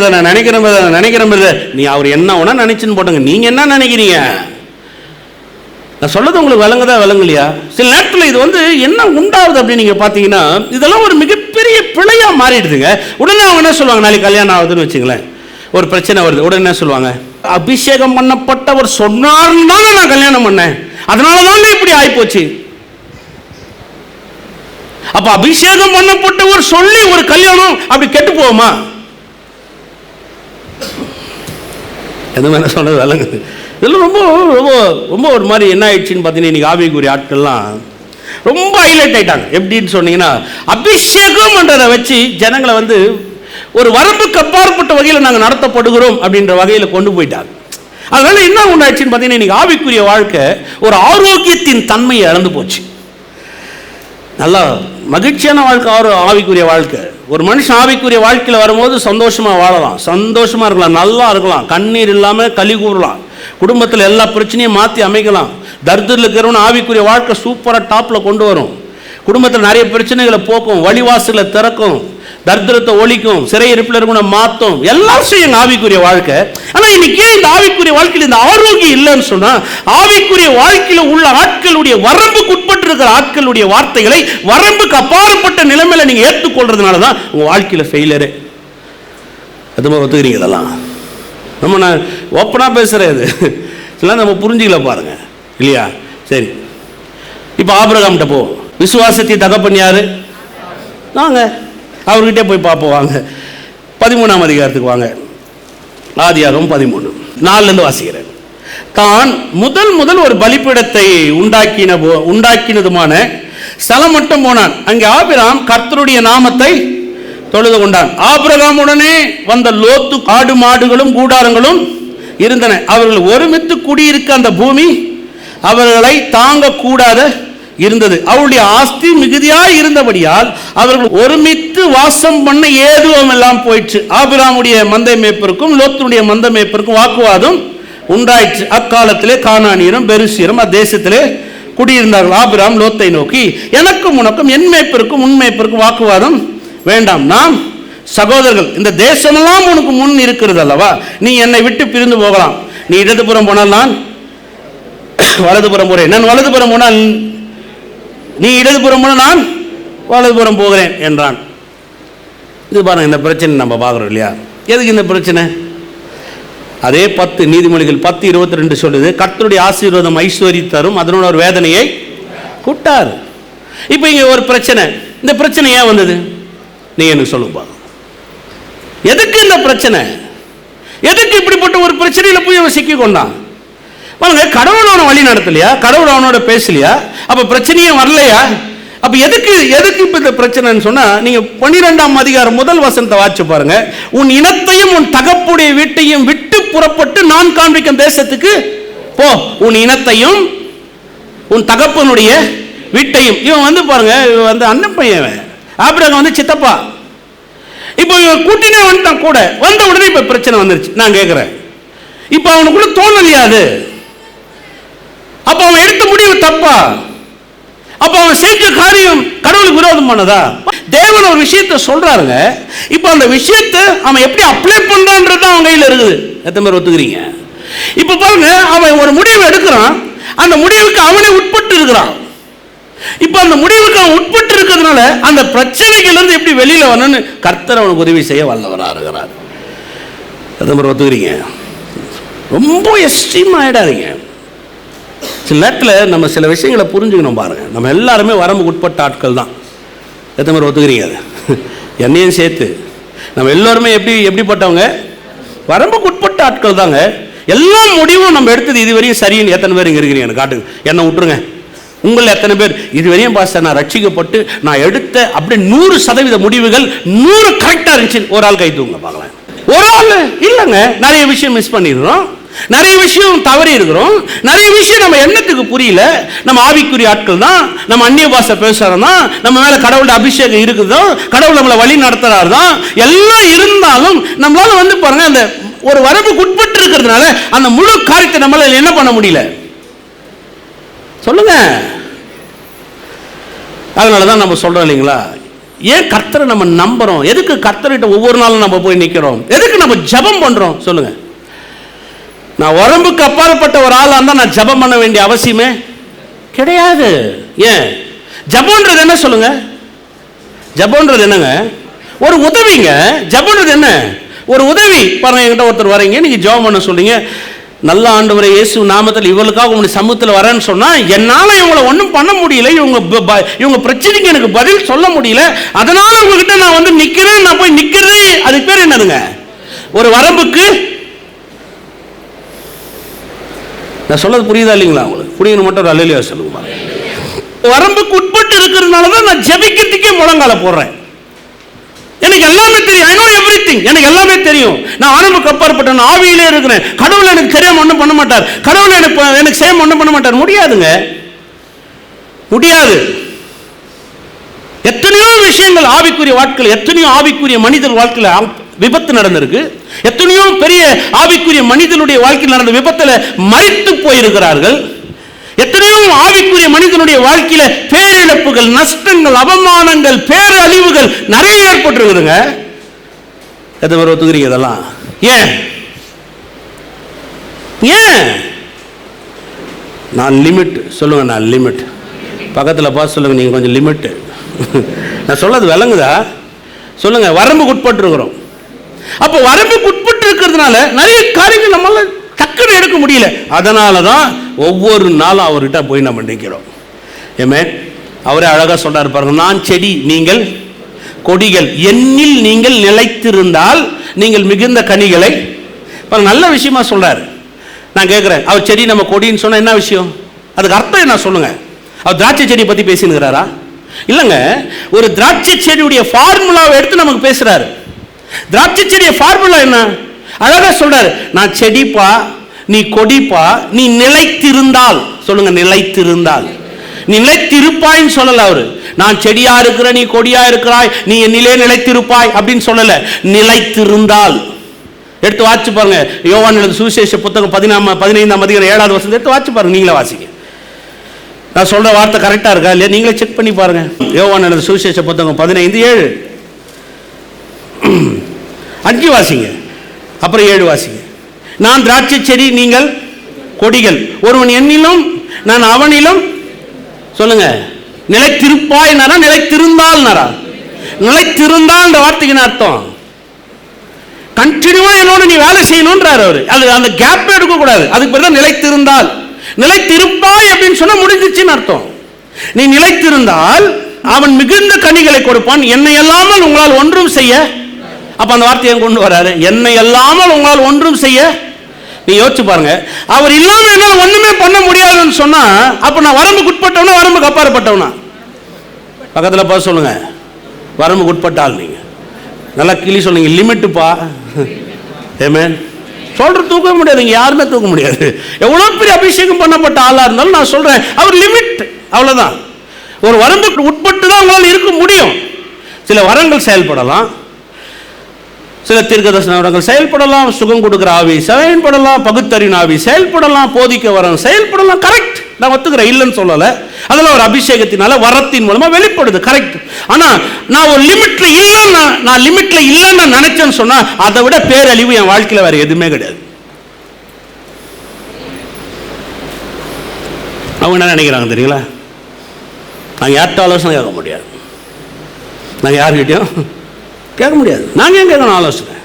நீ அவர் என்ன வேணா நினைச்சுன்னு போட்டுங்க. நீங்க என்ன நினைக்கிறீங்க? நான் சொல்றது உங்களுக்கு விளங்குதா விளங்கலையா? சில நேரத்தில் இது என்ன உண்டாகுது அப்படின்னு நீங்கள் பார்த்தீங்கன்னா, இதெல்லாம் ஒரு மிகப்பெரிய பிழையாக மாறிடுதுங்க. உடனே அவங்க என்ன சொல்லுவாங்க, நாளைக்கு கல்யாணம் ஆகுதுன்னு வச்சுங்களேன், ஒரு பிரச்சனை வருது, உடனே என்ன சொல்லுவாங்க, அபிஷேகம் பண்ணப்பட்டவர் சொன்னார்னு தானே நான் கல்யாணம் பண்ணேன், அதனால தானே இப்படி ஆயிப்போச்சு. அப்ப அபிஷேகம் பண்ணப்பட்டவர் சொல்லி ஒரு கல்யாணம் அப்படி கெட்டு போகுமா? எதுவும் என்ன சொல்றது விளங்குது. இதெல்லாம் ரொம்ப ரொம்ப ரொம்ப ஒரு மாதிரி என்ன ஆயிடுச்சுன்னு பார்த்தீங்கன்னா, இன்னைக்கு ஆவிக்குரிய ஆட்கள்லாம் ரொம்ப ஹைலைட் ஆயிட்டாங்க. எப்படின்னு சொன்னீங்கன்னா, அபிஷேகம்ன்றதை வச்சு ஜனங்களை ஒரு வரம்புக்கு அப்பாற்பட்ட வகையில் நாங்கள் நடத்தப்படுகிறோம் அப்படின்ற வகையில் கொண்டு போயிட்டாங்க. அதனால என்ன ஒன்றாச்சுன்னு பார்த்தீங்கன்னா, இன்னைக்கு ஆவிக்குரிய வாழ்க்கை ஒரு ஆரோக்கியத்தின் தன்மையை இழந்து போச்சு. நல்லா மகிழ்ச்சியான வாழ்க்கை ஆவிக்குரிய வாழ்க்கை. ஒரு மனுஷன் ஆவிக்குரிய வாழ்க்கையில் வரும்போது சந்தோஷமாக வாழலாம், சந்தோஷமாக இருக்கலாம், நல்லா இருக்கலாம், கண்ணீர் இல்லாமல் களி கூறலாம், குடும்பத்தில் எல்லா பிரச்சனையும் மாற்றி அமைக்கலாம். தரித்திரத்தில் இருக்கிறவன் ஆவிக்குரிய வாழ்க்கை சூப்பராக டாப்பில் கொண்டு வரும். குடும்பத்தில் நிறைய பிரச்சனைகளை போக்கும், வழிவாசலை திறக்கும், தரித்திரத்தை ஒழிக்கும், சிறையிருப்பில் இருக்கணும் மாற்றும், எல்லாம் செய்யும் ஆவிக்குரிய வாழ்க்கை. ஆனால் இன்னைக்கு இந்த ஆவிக்குரிய வாழ்க்கையில் இந்த ஆரோக்கியம் இல்லைன்னு சொன்னால், ஆவிக்குரிய வாழ்க்கையில் உள்ள ஆட்களுடைய வரம்புக்கு உட்பட்டு இருக்கிற ஆட்களுடைய வார்த்தைகளை வரம்புக்கு அப்பாற்பட்ட நிலைமையில நீங்கள் ஏற்றுக்கொள்றதுனால தான் உங்கள் வாழ்க்கையில் ஃபெயிலரு. அதுமா ஒத்துக்கிறீங்க? இதெல்லாம் நான் ஓப்பனாக பேசுகிறது இல்லை, நம்ம புரிஞ்சுக்கல பாருங்க இல்லையா? சரி, இப்போ ஆபிரகாம்கிட்ட போ, விசுவாசத்தை தகப்பன் யாரு? வாங்க அவர்கிட்ட போய் பார்ப்போம். வாங்க 13ஆம் அதிகாரத்துக்கு வாங்க. ஆதியாகமம் 13:4 வாசிக்கிறேன். தான் முதல் ஒரு பலிபீடத்தை உண்டாக்கினதுமான ஸ்தலம் மட்டும் போனான். அங்கே ஆபிரகாம் கர்த்தருடைய நாமத்தை தொழுது கொண்டான். ஆபிரகாமுடனே வந்த லோத்து ஆடு மாடுகளும் கூடாரங்களும் இருந்தன. அவர்கள் ஒருமித்து குடியிருக்க அந்த பூமி அவர்களை தாங்க கூடாத இருந்தது. அவருடைய ஆஸ்தி மிகுதியாய் இருந்தபடியால் அவர்கள் ஒருமித்து வாசம் பண்ண ஏதுவும் எல்லாம் போயிற்று. ஆபிரகாமுடைய மந்தை மேய்ப்பருக்கும் லோத்துடைய மந்தை மேய்ப்பருக்கும் வாக்குவாதம் உண்டாயிற்று. அக்காலத்திலே கானானியரும் பெருசியரும் அத்தேசத்திலே குடியிருந்தார்கள். ஆபிரகாம் லோத்தை நோக்கி, எனக்கும் உனக்கும் என் மேய்ப்பருக்கும் உன் மேய்ப்பருக்கும் வாக்குவாதம் வேண்டாம், நாம் சகோதரர்கள், இந்த தேசமெல்லாம் உனக்கு முன் இருக்கிறது அல்லவா, நீ என்னை விட்டு பிரிந்து போகலாம். நீ இடதுபுறம் போனால் நான் வலதுபுறம் போறேன், நான் வலதுபுறம் போனால் நீ இடதுபுறம் போனால் நான் வலதுபுறம் போகிறேன் என்றான். இது பாருங்க, இந்த பிரச்சனை நம்ம பார்க்குறோம் இல்லையா? எதுக்கு இந்த பிரச்சனை? அதே 10 நீதிமொழிகள் 10:22 சொல்லுது, கர்த்தருடைய ஆசீர்வாதம் ஐஸ்வர்யம் தரும், அதனோட ஒரு வேதனையை கூட்டார். இப்போ இங்கே ஒரு பிரச்சனை. இந்த பிரச்சனை ஏன் வந்தது? நீ எனக்கு சொல்லுங்க. எதுக்கு இந்த பிரச்சனை? எதுக்கு இப்படிப்பட்ட ஒரு பிரச்சனையில் போய் அவன் சிக்கி கொண்டான்? கடவுள் அவனை வழி நடத்தலையா? கடவுள் அவனோட பேசலையா? அப்ப பிரச்சனையே வரலையா? அப்ப எதுக்கு இப்ப இந்த பிரச்சனைன்னு சொன்னா, நீங்க 12ஆம் அதிகாரம் 1 வசனத்தை வாசிச்சு பாருங்க. உன் இனத்தையும் உன் தகப்புடைய வீட்டையும் விட்டு புறப்பட்டு நான் காண்பிக்கும் தேசத்துக்கு போ. உன் இனத்தையும் உன் தகப்பனுடைய வீட்டையும். இவன் பாருங்க, இவன் அண்ணன் பையன், ஆபிரகாம் சித்தப்பா. இப்போ இவன் கூட்டினே வந்துட்டான் கூட. வந்த உடனே இப்ப பிரச்சனை வந்துருச்சு. நான் கேட்கிறேன், இப்ப அவனுக்குள்ள தோணலையா அது? அப்ப அவன் எடுத்த முடிவு தப்பா? அப்ப அவன் செஞ்ச காரியம் கடவுளுக்கு விரோதமானதா? தேவன் ஒரு விஷயத்தை சொல்றாருங்க. இப்ப அந்த விஷயத்தை அவன் எப்படி அப்ளை பண்றான்றது அவன் கையில் இருக்குது. எத்தனை பேர் ஒத்துக்கிறீங்க? இப்ப பாருங்க, அவன் ஒரு முடிவு எடுக்கிறான், அந்த முடிவுக்கு அவனே உட்பட்டு இருக்கிறான். இப்ப அந்த முடிவுக்கு அவன் உட்பட்டு இருக்கிறதுனால அந்த பிரச்சனைகள் இருந்து எப்படி வெளியில வரணும்னு கர்த்தர் அவனுக்கு உதவி செய்ய வல்லவரா இருக்கிறார். எத்தனை பேர் ஒத்துக்கிறீங்க? ரொம்ப எக்ஸ்ட்ரீம் ஆயிடாதீங்க. சில நேரத்தில் நம்ம சில விஷயங்களை புரிஞ்சுக்கணும் பாருங்க. நம்ம எல்லாருமே வரம்புக்கு உட்பட்ட ஆட்கள் தான். எத்தனை பேர் ஒத்துக்கிறீங்க? அது என்னையும் சேர்த்து நம்ம எல்லாருமே எப்படிப்பட்டவங்க? வரம்புக்கு உட்பட்ட ஆட்கள் தாங்க. எல்லா முடிவும் நம்ம எடுத்தது இதுவரையும் சரின்னு எத்தனை பேர் இங்கே இருக்கிறீங்க? எனக்கு காட்டுங்க, என்ன விட்டுருங்க. உங்களில் எத்தனை பேர் இதுவரையும் பாஸ்டர் நான் ரட்சிக்கப்பட்டு நான் எடுத்த அப்படி 100% முடிவுகள் 100 கரெக்டாக இருந்துச்சு? ஒரு ஆள் கை தூங்க பார்க்கலாம். ஒரு ஆள் இல்லைங்க. நிறைய விஷயம் மிஸ் பண்ணிடுறோம், நிறைய விஷயம் தவறி இருக்கிறோம், நிறைய விஷயம் நம்ம எண்ணத்துக்கு புரியல. நம்ம ஆவிக்குரிய ஆட்கள் தான், நம்ம அந்நிய பாஷை பேசுறோம் தான், நம்ம மேல கடவுளோட அபிஷேகம் இருக்குதோ, கடவுள் நம்மளை வழி நடத்துறாரு தான், எல்லாம் இருந்தாலும் நம்மளால பாருங்க அந்த ஒரு வரம்புக்கு உட்பட்டு இருக்கிறதுனால அந்த முழு காரியத்தை நம்மளால என்ன பண்ண முடியல? சொல்லுங்க. அதனாலதான் நம்ம சொல்றோம் இல்லைங்களா, ஏன் கர்த்தரை நம்ம நம்புறோம்? எதுக்கு கர்த்தர்கிட்ட ஒவ்வொரு நாளும் நம்ம போய் நிற்கிறோம்? எதுக்கு நம்ம ஜெபம் பண்றோம்? சொல்லுங்க. நான் வரம்புக்கு அப்பாற்பட்ட ஒரு ஆளா இருந்தா நான் ஜெபம் பண்ண வேண்டிய அவசியமே கிடையாது. ஏன்? ஜபம்ன்றது என்ன சொல்லுங்க? ஜபம்ன்றது என்னங்க? ஒரு உதவிங்க. ஜபம்ன்றது என்ன? ஒரு உதவி. பாருங்க, என்கிட்ட ஒருத்தர் வரீங்க, நீங்க ஜெபம் பண்ண சொல்றீங்க. நல்ல ஆண்டவரே இயேசு நாமத்தில் இவளுக்காக உங்களுடைய சமூகத்தில் வரேன்னு சொன்னா, என்னால இவங்களை ஒன்றும் பண்ண முடியல, இவங்க பிரச்சனைக்கு எனக்கு பதில் சொல்ல முடியல, அதனால உங்ககிட்ட நான் வந்து நிக்கிறேன். நான் போய் நிக்கிறது, அதுக்கு பேர் என்னதுங்க? ஒரு வரம்புக்கு. நான் சொல்றது புரியுதா இல்லைங்களா உங்களுக்கு? புரியுது மட்டும் ஒரு அல்லேலூயா சொல்லுங்க. வரம்புக்கு உட்பட்டு இருக்கிறதுனால தான் நான் ஜெபிக்கிறதுக்கே முழங்கால போடுறேன். எனக்கு எல்லாமே தெரியும். I know everything. எனக்கு எல்லாமே தெரியும். நான் வரம்புக்கு அப்பாற்பட்ட ஆவியிலே இருக்கிறேன். கடவுள் எனக்கு தெரியாம ஒன்றும் பண்ண மாட்டார். கடவுள் எனக்கு செய்ய ஒன்றும் பண்ண மாட்டார். முடியாதுங்க, முடியாது. எத்தனையோ விஷயங்கள் ஆவிக்குரிய வாழ்க்கையில், எத்தனையோ ஆவிக்குரிய மனிதர் வாழ்க்கையில் விபத்து நடந்திருக்கு. எத்தனையோ பெரிய ஆவிக்குரிய மனிதனுடைய வாழ்க்கையில் நடந்த விபத்தில் மரித்து போயிருக்கிறார்கள். எத்தனையோ ஆவிக்குரிய மனிதனுடைய வாழ்க்கையில பேரிழப்புகள், நஷ்டங்கள், அவமானங்கள், பேரழிவுகள் நிறைய ஏற்பட்டிருக்குதுங்க. எத்தனை பேர் ஒத்துக்கிறீங்க இதெல்லாம்? ஏன்? ஏன்? நான் லிமிட் சொல்லுங்க. நான் லிமிட். பக்கத்தில் பார்த்து சொல்லுங்க, நீங்க கொஞ்சம் லிமிட். நான் சொல்லது விளங்குதா? சொல்லுங்க. வரம்புக்கு உட்பட்டு இருக்கிறோம். அப்போ வரம்புக்கு உட்பட்டு இருக்கிறதுனால நிறைய காரியங்கள் நம்மளால டக்குன்னு எடுக்க முடியல. அதனால தான் ஒவ்வொரு நாளும் அவர்கிட்ட போய் நம்ம நிற்கிறோம். ஏமே, அவரே அழகா சொல்றாரு பாருங்க, நான் செடி, நீங்கள் கொடிகள், என்னில் நீங்கள் நிலைத்திருந்தால் நீங்கள் மிகுந்த கனிகளை. நல்ல விஷயமா சொல்றாரு. நான் கேட்கிறேன், அவர் செடி நம்ம கொடின்னு சொன்னா என்ன விஷயம்? அதுக்கு அர்த்தம் என்ன சொல்லுங்க? அவர் திராட்சை செடியை பத்தி பேசினுக்கிறாரா? இல்லைங்க, ஒரு திராட்சை செடியுடைய ஃபார்முலாவை எடுத்து நமக்கு பேசுறாரு. திராட்சை செடிய ஃபார்முலா என்ன? அழகா சொல்றாரு, நான் செடிப்பா, நீ கொடிப்பா, நீ நிலைத்திருந்தால். சொல்லுங்க, நிலைத்திருந்தால். நீ நிலைத்திருப்பாய்ன்னு சொல்லல அவரு. நான் செடியா இருக்கிற, நீ கொடியா இருக்கிறாய், நீ என்னிலே நிலைத்திருப்பாய் அப்படின்னு சொல்லல. நிலைத்திருந்தால். எடுத்து வாசிச்சு பாருங்க. யோவான் எழுதின சுவிசேஷ புத்தகம் 15ஆம் அதிகாரம் 7வது வசனத்தை எடுத்து வாசிச்சு பாருங்க. நீங்களே வாசிங்க. நான் சொல்ற வார்த்தை கரெக்டா இருக்கா இல்லையா நீங்களே செக் பண்ணி பாருங்க. யோவான் எழுதின சுவிசேஷ புத்தகம் 15:7. 5 வாசிங்க, அப்புறம் 7 வாசிங்க. நான் திராட்சை செடி, நீங்கள் கொடிகள். ஒருவன் என்னிலும் நான் அவனிலும். சொல்லுங்க, நிலைத்திருப்பாய் நாரா, நிலைத்திருந்தால் நாரா? நிலைத்திருந்தால் இந்த வார்த்தைக்கு அர்த்தம் கண்டினியூவா என்னோட நீ வேலை செய்யணும்ன்றார் அவரு. அது அந்த கேப் எடுக்க கூடாது. அதுக்கு பிறகு நிலைத்திருந்தால். நிலைத்திருப்பாய் அப்படின்னு சொன்னா முடிஞ்சிச்சுன்னு அர்த்தம். நீ நிலைத்திருந்தால் அவன் மிகுந்த கனிகளை கொடுப்பான். என்னை அல்லாமல் உங்களால் ஒன்றும் செய்ய. அப்ப அந்த வார்த்தையை கொண்டு வராரு, என்னை அல்லாமல் உங்களால் ஒன்றும் செய்ய. நீ யோசிச்சு பாருங்க, அவர் இல்லாம என்னால ஒண்ணுமே பண்ண முடியாதுன்னு சொன்னா, அப்ப நான் வரம்புக்கு உட்பட்டவனா, வரம்புக்கு அப்பாற்பட்டவனா? பக்கத்துல பார்த்து சொல்லுங்க, வரம்புக்கு உட்பட்டால். நீங்க நல்லா கிளி சொல்லுங்க, லிமிட்டுப்பா. ஆமென். சொல்றது தூக்க முடியாது, நீங்க யாருமே தூக்க முடியாது. எவ்வளவு பெரிய அபிஷேகம் பண்ணப்பட்ட ஆளா இருந்தாலும் நான் சொல்றேன், அவர் லிமிட், அவ்வளவுதான். ஒரு வரம்புக்கு உட்பட்டு தான் உங்களால் இருக்க முடியும். சில வரங்கள் செயல்படலாம், சில தீர்க்கதரிசன வரங்கள் செயல்படலாம், சுகம் கொடுக்கிற ஆவி செயல்படலாம், பகுத்தறிவின் ஆவி செயல்படலாம், போதிக்க வரம் செயல்படலாம். கரெக்ட், நான் ஒத்துக்கிறேன், இல்லைன்னு சொல்லல. அதெல்லாம் ஒரு அபிஷேகத்தினால வரத்தின் மூலமா வெளிப்படுது, கரெக்ட். ஆனா நான் ஒரு லிமிட்ல இல்லைன்னா, நான் லிமிட்ல இல்லைன்னு நினைச்சேன்னு சொன்னா, அதை விட பேரழிவு என் வாழ்க்கையில வேற எதுவுமே கிடையாது. அவங்க என்ன நினைக்கிறாங்க தெரியுங்களா? நாங்கள் யார்கிட்ட ஆலோசனை கேட்க முடியாது, நாங்கள் யார்கிட்டையும் கேட்க முடியாது. நாங்கள் ஏன் கேட்கணும் ஆலோசனை?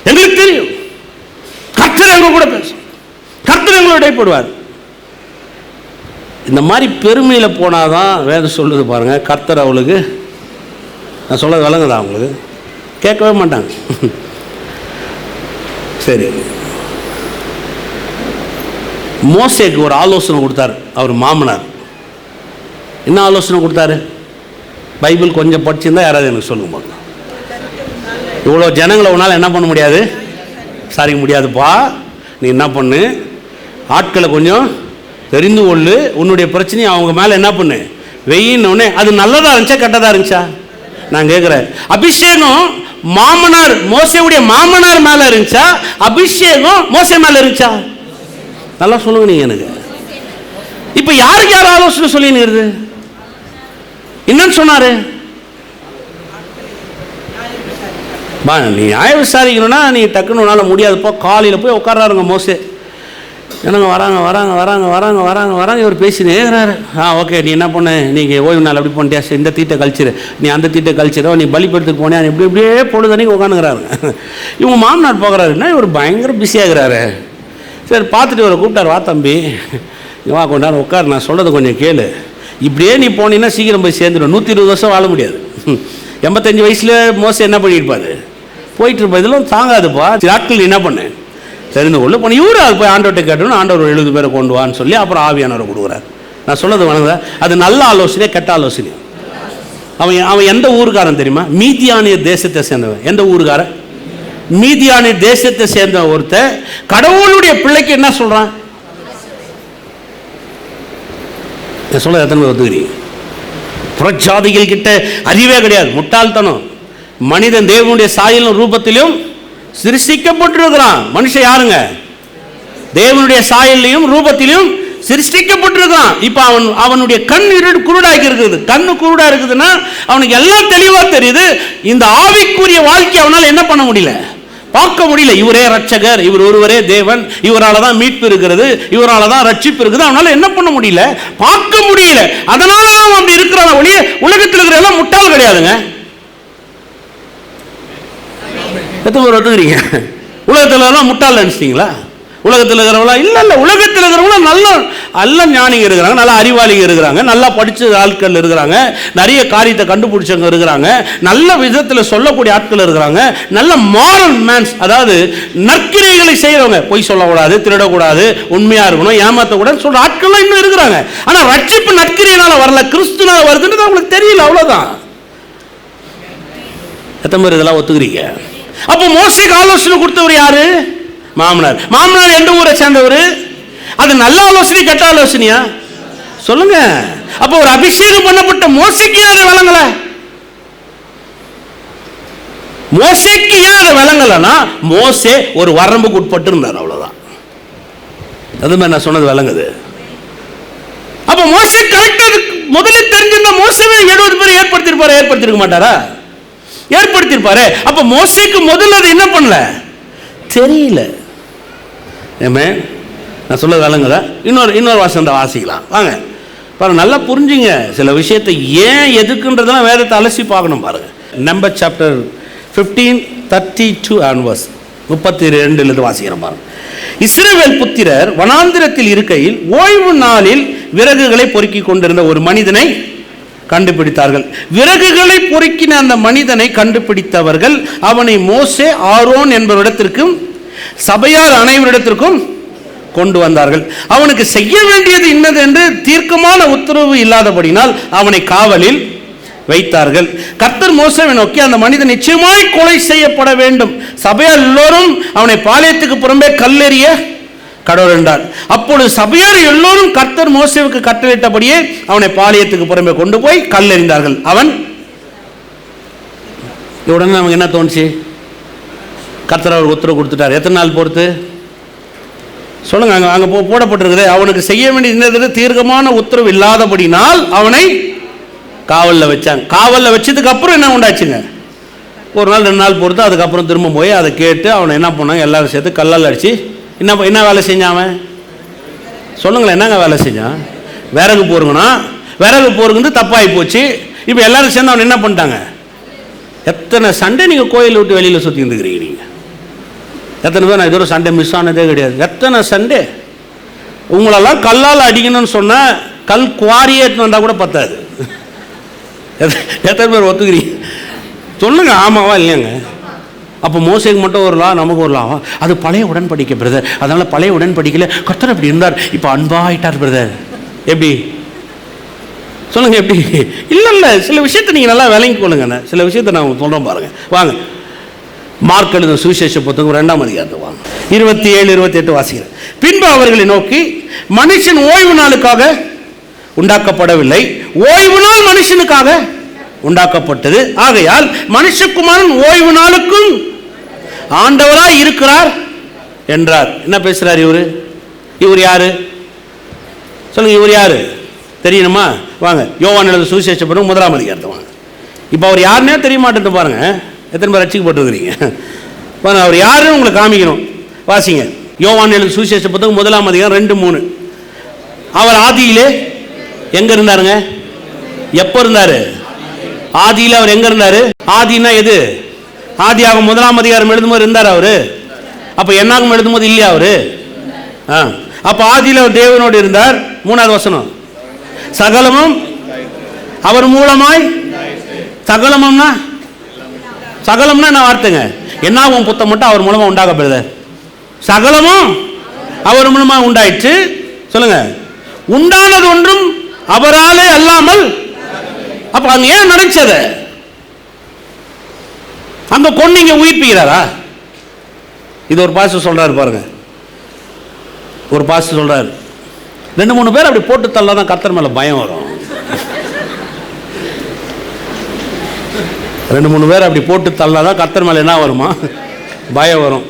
எங்களுக்கு தெரியும். கர்த்தர் எங்க கூட பேசும், கர்த்தர் எங்களோட இடைப்படுவார். இந்த மாதிரி பெருமையில் போனாதான் வேதம் சொல்லுது பாருங்க, கர்த்தர் அவளுக்கு. நான் சொல்றது விளங்குதா அவங்களுக்கு? கேட்கவே மாட்டாங்க. சரி, மோசேக்கு ஒரு ஆலோசனை கொடுத்தாரு அவர் மாமனார். என்ன ஆலோசனை கொடுத்தாரு? பைபிள் கொஞ்சம் படிச்சிருந்தா யாராவது எனக்கு சொல்லுங்க. இவ்வளோ ஜனங்களை உன்னால் என்ன பண்ண முடியாது, சாரிக்க முடியாதுப்பா. நீ என்ன பண்ணு, ஆட்களை கொஞ்சம் தெரிந்து கொள்ளு, உன்னுடைய பிரச்சனையை அவங்க மேலே என்ன பண்ணு, வெயின்னு. அது நல்லதா இருந்துச்சா கெட்டதா இருந்துச்சா? நான் கேட்குறேன், அபிஷேகம் மாமனார் மோசேவுடைய மாமனார் மேலே இருந்துச்சா, அபிஷேகம் மோசே மேலே இருந்துச்சா? நல்லா சொல்லுங்க நீங்க எனக்கு. இப்போ யாருக்கு யார் ஆலோசனை சொல்லினுது? என்னன்னு சொன்னாரு? நீ நியாயம் விசாரிக்கணும்னா நீ டக்குன்னு உன்னால முடியாதுப்பா. காலையில் போய் உட்காராருங்க மோசே. என்னங்க வராங்க இவர் பேசினே இருக்கிறாரு. ஓகே, நீ என்ன பண்ண, நீங்கள் ஓய்வு நாள் அப்படி பண்ணிட்டியா, இந்த தீட்டை கழிச்சிரு, நீ அந்த தீட்டை கழிச்சிடும், நீ பலிப்படுத்துக்கு போனேன், இப்படியே பொழுதனைக்கு உட்காந்துக்கிறாருங்க. இவங்க மாமனார் போகிறாருன்னா இவர் பயங்கர பிஸியாகிறாரு. சரி, பார்த்துட்டு இவரை கூப்பிட்டார், வா தம்பி, வா கொஞ்ச நேரம் உட்கார், நான் சொல்கிறது கொஞ்சம் கேளு. இப்படியே நீ போனீங்கன்னா சீக்கிரம் போய் சேர்ந்துடும், 120 வருஷம் வாழ முடியாது. 85 வயசில் மோசம் என்ன பண்ணியிருப்பாரு, போயிட்டு இருப்பா, இதெல்லாம் தாங்காதுப்பா. நாட்கள் என்ன பண்ணேன் தெரிந்து கொள்ள போன இவரு அது போய் ஆண்டவர்கிட்ட கேட்டோன்னு ஆண்டவர் 70 பேரை கொண்டு வான்னு சொல்லி அப்புறம் ஆவியானவரை கொடுக்குறாரு. நான் சொல்கிறது வணங்குதா, அது நல்ல ஆலோசனை கெட்ட ஆலோசனை. அவன் எந்த ஊருக்காரன் தெரியுமா, மீதியானிய தேசத்தை சேர்ந்தவன். எந்த ஊருக்காரன், மீதியானிய தேசத்தை சேர்ந்த ஒருத்தர் கடவுளுடைய பிள்ளைக்கு என்ன சொல்கிறான், சொல்ல எத்தனை பேர் ஒத்துக்கிறீங்க? புறஜாதிகள் கிட்ட அறிவே கிடையாது, முட்டாள்தனம். மனிதன் தேவனுடைய சாயலும் ரூபத்திலும் சிருஷ்டிக்கப்பட்டிருக்கிறான். மனுஷன் யாருங்க, தேவனுடைய சாயலையும் ரூபத்திலும் சிருஷ்டிக்கப்பட்டிருக்கிறான். இப்ப அவனுடைய கண் குருடாக்கி இருக்குது. கண்ணு குருடா இருக்குதுன்னா அவனுக்கு எல்லாம் தெளிவா தெரியுது. இந்த ஆவிக்குரிய வாழ்க்கை அவனால் என்ன பண்ண முடியல, பார்க்க முடியல. இவரே ரட்சகர், இவர் ஒருவரே தேவன், இவரால தான் மீட்பு இருக்கிறது, இவரால தான் ரட்சிப்பு இருக்குது. அவனால என்ன பண்ண முடியல, பார்க்க முடியல. அதனால அவன் அப்படி இருக்கிறான். ஒழிய உலகத்தில் இருக்கிற எல்லாம் முட்டாள் கிடையாதுங்க. எத்தனை பேர் ஒத்துக்கிறீங்க? உலகத்தில் எல்லாம் முட்டாள் நினைச்சிட்டீங்களா? உலகத்தில் இருக்கிறவங்களா? இல்லை, உலகத்தில் இருக்கிறவங்களா நல்ல ஞானிங்க இருக்கிறாங்க, நல்ல அறிவாளிங்க இருக்கிறாங்க, நல்லா படித்த ஆட்கள் இருக்கிறாங்க, நிறைய காரியத்தை கண்டுபிடிச்சவங்க இருக்கிறாங்க, நல்ல விதத்தில் சொல்லக்கூடிய ஆட்கள் இருக்கிறாங்க, நல்ல மாரல் மேன்ஸ், அதாவது நற்கிரைகளை செய்கிறவங்க, பொய் சொல்லக்கூடாது, திருடக்கூடாது, உண்மையாக இருக்கணும், ஏமாற்றக்கூடாது சொல்கிற ஆட்கள்லாம் இன்னும் இருக்கிறாங்க. ஆனால் ரட்சிப்பு நற்கிரையினால் வரல, கிறிஸ்துனால வருதுன்றது அவங்களுக்கு தெரியல, அவ்வளோதான். எத்தனை பேர் இதெல்லாம் ஒத்துக்கிறீங்க? அப்போ மோசேக்கு ஆலோசனை கொடுத்தவர் யாரு? மாமனார். மாமனார் எந்த ஊரை சேர்ந்தவர்? அது நல்ல ஆலோசனை கெட்ட ஆலோசனையா சொல்லுங்க. அப்போ ஒரு அபிஷேகம் பண்ணப்பட்ட மோசேக்கு அது விளங்கல. மோசேக்கு ஏன் அது விளங்கலன்னா, மோசே ஒரு வரம்புக்கு உட்பட்டு இருந்தார், அவ்வளவுதான். அது மாதிரி நான் சொன்னது விளங்குது. அப்ப மோசே கரெக்டா முதல்ல தெரிஞ்சிருந்தா மோசவே 70 பேர் ஏற்படுத்திருக்க மாட்டாரா? ஏற்படுத்தியிருப்பாரு. அப்ப மோசேக்கு முதல்ல அது என்ன பண்ணல தெரியல. நான் சொல்ல விளங்குதா? இன்னொரு வாசம் தான் வாசிக்கலாம் வாங்க. பாருங்க, நல்லா புரிஞ்சுங்க சில விஷயத்தை ஏன் எதுக்குன்றதெல்லாம் வேதத்தை அலசி பார்க்கணும். பாருங்க, நம்பர் சாப்டர் 15:32 ஆன்வர்ஸ் 32 வாசிக்கிறோம். பாருங்க, இஸ்ரவேல் புத்திரர் வனாந்திரத்தில் இருக்கையில் ஓய்வு நாளில் விறகுகளை பொறுக்கி கொண்டிருந்த ஒரு மனிதனை கண்டுபிடித்தார்கள். விறகுகளை பொறுக்கின அந்த மனிதனை கண்டுபிடித்தவர்கள் அவனை மோசே, ஆரோன் என்பவரிடத்திற்கும் சபையார் அனைவரிடத்திற்கும் கொண்டு வந்தார்கள். அவனுக்கு செய்ய வேண்டியது இன்னது என்று தீர்க்கமான உத்தரவு இல்லாதபடினால் அவனை காவலில் வைத்தார்கள். கர்த்தர் மோசேவை நோக்கி, அந்த மனிதன் நிச்சயமாய் கொலை செய்யப்பட வேண்டும், சபையார் எல்லோரும் அவனை பாளையத்துக்கு புறம்பே கல்லெறிய கடவுள் என்றார். அப்பொழுது சபையார் எல்லோரும் கர்த்தர் மோசேவுக்கு கட்டளையிட்டபடியே அவனை பாளையத்துக்கு புறம்பே கொண்டு போய் கல்லெறிந்தார்கள். அவன் உடனே நமக்கு என்ன தோணுச்சு? கர்த்தர் அவர் உத்தரவு கொடுத்துட்டார். எத்தனை நாள் பொறுத்து சொல்லுங்க? அங்கே போடப்பட்டிருக்குது, அவனுக்கு செய்ய வேண்டியது தீர்க்கமான உத்தரவு இல்லாதபடினால் அவனை காவலில் வச்சாங்க. காவலில் வச்சதுக்கு அப்புறம் என்ன உண்டாச்சுங்க? ஒரு நாள் 2 நாள் பொறுத்து அதுக்கப்புறம் திரும்ப போய் அதை கேட்டு அவனை என்ன பண்ணாங்க, எல்லாரும் சேர்த்து கல்லால் அடிச்சு என்ன வேலை செஞ்சான் அவன்? சொல்லுங்களேன், என்னங்க வேலை செஞ்சான்? விறகு போருங்கண்ணா, விறகு போருங்கிறது தப்பாகி போச்சு. இப்போ எல்லாரும் சேர்ந்து அவன் என்ன பண்ணிட்டாங்க? எத்தனை சண்டே நீங்கள் கோயிலை விட்டு வெளியில் சுற்றி இருந்துக்கிறீங்க? நீங்கள் எத்தனை பேர்? நான் இதோட சண்டே மிஸ் ஆனதே கிடையாது. எத்தனை சண்டே உங்களெல்லாம் கல்லால் அடிக்கணும்னு சொன்னால் கல் குவாரியே வந்தால் கூட பத்தாது. எத்தனை பேர் ஒத்துக்கிறீங்க சொல்லுங்க? ஆமாவா இல்லையாங்க? அப்போ மோசேக்கு மட்டும் ஒரு லா, நமக்கு ஒரு லா. அது பழைய உடன்படிக்கை பிரதர், அதனால் பழைய உடன்படிக்கையில் கர்த்தர் அப்படி இருந்தார், இப்போ அன்பாயிட்டார் பிரதர். எப்படி சொல்லுங்க? எப்படி? இல்லை, சில விஷயத்தை நீங்கள் நல்லா விளங்கி கொள்ளுங்க. சில விஷயத்தை நான் சொல்கிறேன் பாருங்க. வாங்க, மார்க் எழுதின சுவிசேஷ புத்தகம் 2ஆம் அதிகாரத்தை வாங்க, 27-28 வாசிக்கிறேன். பின்பு அவர்களை நோக்கி, மனுஷன் ஓய்வு நாளுக்காக உண்டாக்கப்படவில்லை, ஓய்வு நாள் மனுஷனுக்காக உண்டாக்கப்பட்டது. ஆகையால் மனுஷகுமாரன் ஓய்வு நாளுக்கும் ஆண்டவராய் இருக்கிறார் என்றார். என்ன பேசுறார் இவரு? இவர் யாரு சொல்லுங்க? இவர் யாரு தெரியணுமா? வாங்க, யோவான் எழுதின சுவிசேஷ புத்தகம் 1ஆம் அதிகாரத்தை வாங்க. இப்போ அவர் யாருன்னே தெரிய மாட்டேன்னு பாருங்க. எத்தனை பேர் ரட்சிக்கப்பட்டிருக்கிறீங்க? பாருங்க, அவர் யாருன்னு உங்களுக்கு காமிக்கணும். வாசிங்க. யோவான் எழுதின சுவிசேஷ புத்தகம் 1ஆம் அதிகாரம் 2-3. அவர் ஆதியிலே எங்க இருந்தாருங்க? எப்ப இருந்தாரு? ஆதியில அவர் எங்க இருந்தாரு? ஆதினா எது? ஆதியாகமம் 1ஆம் அதிகாரம் எழுதும்போது இருந்தார் அவரு. அப்ப என்னாகும் எழுதும்போது இல்லையா அவரு? அப்ப ஆதியில அவர் தேவனோடு இருந்தார். 3வது வசனம், சகலமும் அவர் மூலமாய். சகலமும்னா சகலம்னா என்ன வார்த்தைங்க? என்னாகும் புத்தம் மட்டும் அவர் மூலமா உண்டாகப்படுது. சகலமும் அவர் மூலமா உண்டாயிற்று. சொல்லுங்க, உண்டானது ஒன்றும் அவராலே அல்லாமல். அப்ப அங்க ஏன் நடந்தது? அங்க கொன்னீங்க உயிர்ப்பிக்கிறாரா? இது ஒரு பாஸ்டர் சொல்றாரு பாருங்க. ஒரு பாஸ்டர் சொல்றாரு, 2-3 பேர் அப்படி போட்டு தள்ளதான் கர்த்தர் மேல பயம் வரும். 2-3 பேர் அப்படி போட்டு தள்ளாதான் கர்த்தர் மேல என்ன வருமா? பயம் வரும்.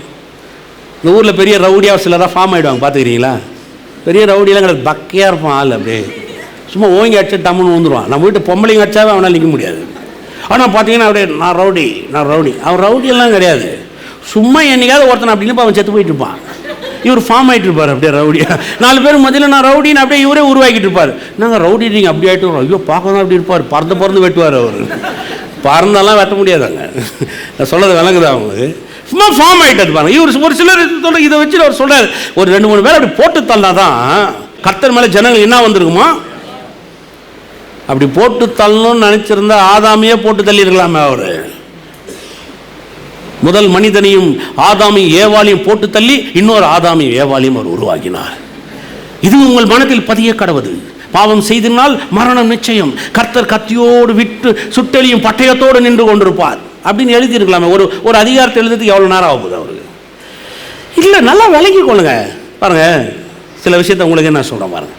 இந்த ஊரில் பெரிய ரவுடியாக சிலராக ஃபார்ம் ஆகிடுவாங்க, பார்த்துக்கிறீங்களா? பெரிய ரவுடியெல்லாம் கிடையாது, பக்கையாக இருப்பான் ஆள். அப்படியே சும்மா ஓங்கி அடிச்சு டம்முன்னு வந்துடுவான். நம்ம வீட்டு பொம்பளைங்க அடிச்சாவே அவனால் நிற்க முடியாது. ஆனால் பார்த்தீங்கன்னா அப்படியே நான் ரவுடி. அவன் ரவுடியெல்லாம் கிடையாது. சும்மா என்னைக்காவது ஒருத்தனை அப்படின்னு அவன் செத்து போயிட்டு இருப்பான். இவர் ஃபார்ம் ஆகிட்டு இருப்பார் அப்படியே ரவுடியா. 4 பேர் மதியில் நான் ரவுடின்னு அப்படியே இவரே உருவாக்கிட்டு இருப்பார். நாங்கள் ரவுடி நீங்கள் அப்படி ஆகிட்டு வரோம். ஐயோ பார்க்க தான் அப்படி இருப்பார். பறந்து வெட்டுவார் அவர். பறந்தெல்லாம் வெட்ட முடியாதாங்க. நான் சொல்கிறது விளங்குதா அவங்களுக்கு? சும்மா ஃபார்ம் ஆகிட்டு இருப்பாங்க. இவர் ஒரு சிலர் சொல்ற இதை வச்சு அவர் சொல்கிறார், ஒரு 2-3 பேர் அப்படி போட்டு தள்ளாதான் கர்த்தர் மேலே ஜனங்கள் என்ன வந்திருக்குமா? அப்படி போட்டு தள்ளணும்னு நினச்சிருந்தா ஆதாமையே போட்டு தள்ளிருக்கலாமே. அவர் முதல் மனிதனையும் ஆதாமையும் ஏவாளையும் போட்டு தள்ளி இன்னொரு ஆதாமையும் ஏவாளையும் அவர் உருவாக்கினார். இது உங்கள் மனத்தில் பதிய கடவுது. பாவம் செய்தனால் மரணம் நிச்சயம். கர்த்தர் கத்தியோடு விட்டு சுட்டெலியும் பட்டயத்தோடு நின்று கொண்டிருப்பார் அப்படின்னு எழுதியிருக்கலாமே. ஒரு அதிகாரத்தை எழுதுறதுக்கு எவ்வளோ நேரம் ஆகுது அவருக்கு? இல்லை, நல்லா விளங்கி கொள்ளுங்க. பாருங்க, சில விஷயத்தை உங்களுக்கு என்ன சொல்கிறேன் பாருங்க.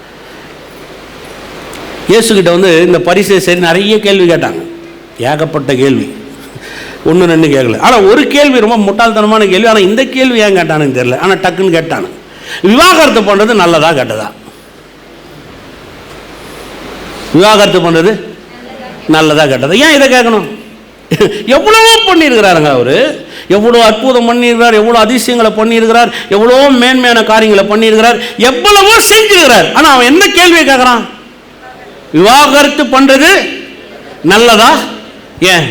இயேசுகிட்ட இந்த பரிசை சரி நிறைய கேள்வி கேட்டாங்க. ஏகப்பட்ட கேள்வி, 1-2 கேட்கல. ஆனால் ஒரு கேள்வி ரொம்ப முட்டாள்தனமான கேள்வி. ஆனால் இந்த கேள்வி ஏன் கேட்டானுன்னு தெரியல. ஆனால் டக்குன்னு கேட்டானு, விவாகரத்து பண்ணுறது நல்லதா கெட்டதா? விவாகரத்து பண்ணுறது நல்லதா கெட்டதா? ஏன் இதை கேட்கணும்? எவ்வளவோ பண்ணியிருக்கிறாருங்க அவரு. எவ்வளோ அற்புதம் பண்ணியிருக்கிறார், எவ்வளோ அதிசயங்களை பண்ணியிருக்கிறார், எவ்வளோ மேன்மையான காரியங்களை பண்ணியிருக்கிறார், எவ்வளவோ செஞ்சிருக்கிறார். ஆனால் அவன் என்ன கேள்வியை கேட்குறான்? விவாகரத்து பண்ணுறது நல்லதா? ஏன்?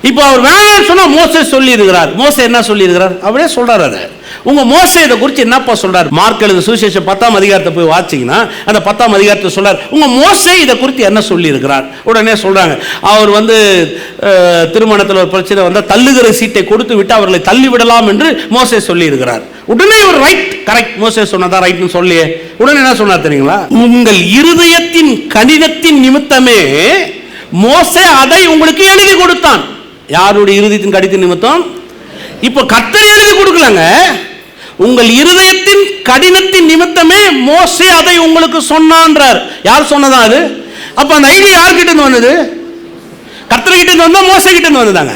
இப்போ அவர் வேணாம்னு சொன்னால் மோசே சொல்லி இருக்கிறார். மோசே என்ன சொல்லி இருக்கிறார்? அப்படியே சொல்றாரு. அதை உங்க மோசே இதை குறித்து என்னப்பா சொல்றாரு? மார்க் எழுதின சுவிசேஷம் 10ஆம் அதிகாரத்தை போய் வாசிங்கன்னா அந்த 10ஆம் அதிகாரத்தை சொல்றார், உங்க மோசே இதை குறித்து என்ன சொல்லி இருக்கிறார்? உடனே சொல்றாங்க, அவர் திருமணத்தில் ஒரு பிரச்சனை வந்தால் தள்ளுகிற சீட்டை கொடுத்து விட்டு அவர்களை தள்ளி விடலாம் என்று மோசே சொல்லி இருக்கிறார். உடனே இவர் ரைட், கரெக்ட், மோசே சொன்னதா ரைட்னு சொல்லியே. உடனே என்ன சொன்னார் தெரியுங்களா? உங்கள் இருதயத்தின் கடிதத்தின் நிமித்தமே மோசே அதை உங்களுக்கு எழுதி கொடுத்தான். யாருடைய இருதயத்தின் கடிதத்தின் நிமித்தம்? இப்ப கர்த்தர் எழுதி கொடுக்கலங்க, உங்கள் இருதயத்தின் கடினத்தின் நிமித்தமே மோசே அதை உங்களுக்கு சொன்னான்றார். யார் சொன்னதா அது? அப்ப அந்த ஐடியா யார்கிட்ட இருந்து வந்தது? கர்த்தர் கிட்ட இருந்து வந்தா, மோசே கிட்ட இருந்து வந்ததாங்க.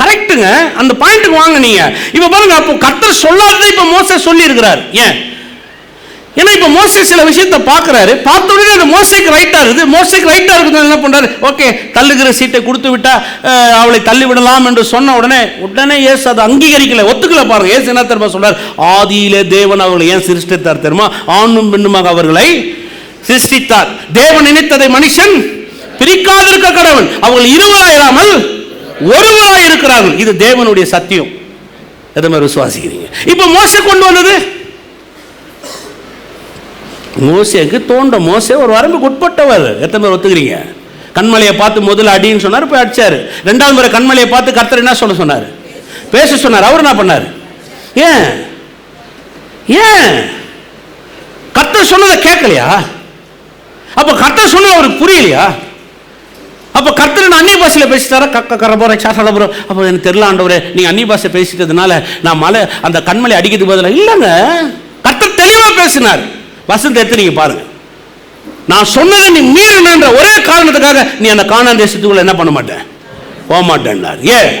கரெக்ட்டுங்க, அந்த பாயிண்ட்டுக்கு வாங்க நீங்க. இப்ப பாருங்க, அப்போ கர்த்தர் சொல்லாததை இப்ப மோசே சொல்லி இருக்கிறார். ஏன்? ஏன்னா இப்ப மோசே சில விஷயத்தை பார்க்கிறாரு, பார்த்த உடனே அது மோசேக்கு ரைட்டா இருக்குது. மோசேக்கு ரைட்டா இருக்குது, என்ன பண்றாரு? ஓகே, தள்ளுகிற சீட்டை கொடுத்து விட்டா அவளை தள்ளி விடலாம் என்று சொன்ன உடனே இயேசு அதை அங்கீகரிக்கல, ஒத்துக்கல. பாருங்க, இயேசு என்ன தெரியுமா சொல்றார்? ஆதியிலே தேவன் அவர்களை ஏன் சிருஷ்டித்தார் தெரியுமா? ஆணும் பெண்ணுமாக அவர்களை சிருஷ்டித்தார். தேவன் நினைத்ததை மனுஷன் பிரிக்காதிருக்க கடவுள். அவர்கள் இருவராயிராமல் ஒருவராய் இருக்கிறார்கள். இது தேவனுடைய சத்தியம். எதுவுமே விசுவாசிக்கிறீங்க? இப்ப மோசே கொண்டு வந்தது, மோசேக்கு தோண்ட. மோசே ஒரு வரம்புக்கு உட்பட்டவர். எத்தனை பேர் ஒத்துக்கிறீங்க? கண்மலையை பார்த்து முதல்ல அடின்னு சொன்னார், போய் அடிச்சாரு. 2வது முறை கண்மலையை பார்த்து கர்த்தர் என்ன சொல்ல சொன்னார்? பேச சொன்னார். அவர் என்ன பண்ணார்? ஏன் கர்த்தர் சொன்னதை கேட்கலையா? அப்ப கர்த்தர் சொன்னது அவருக்கு புரியலையா? அப்ப கர்த்தர் அந்நிய பாஷையில பேசிட்டாரா? அப்ப எனக்கு தெரியல ஆண்டவரே, நீங்க அந்நிய பாஷை பேசிட்டதுனால நான் அந்த கண்மலை அடிக்கிறதுக்கு பதிலாக இல்லைங்க. கர்த்தர் தெளிவா பேசினார். வசனத்தை எடுத்து நீங்க பாருங்க. நான் சொன்னதை நீ மீறின ஒரே காரணத்துக்காக நீ அந்த கானான் தேசத்துக்குள்ள என்ன பண்ண மாட்டேன், போக மாட்டேன்னார். ஏன்?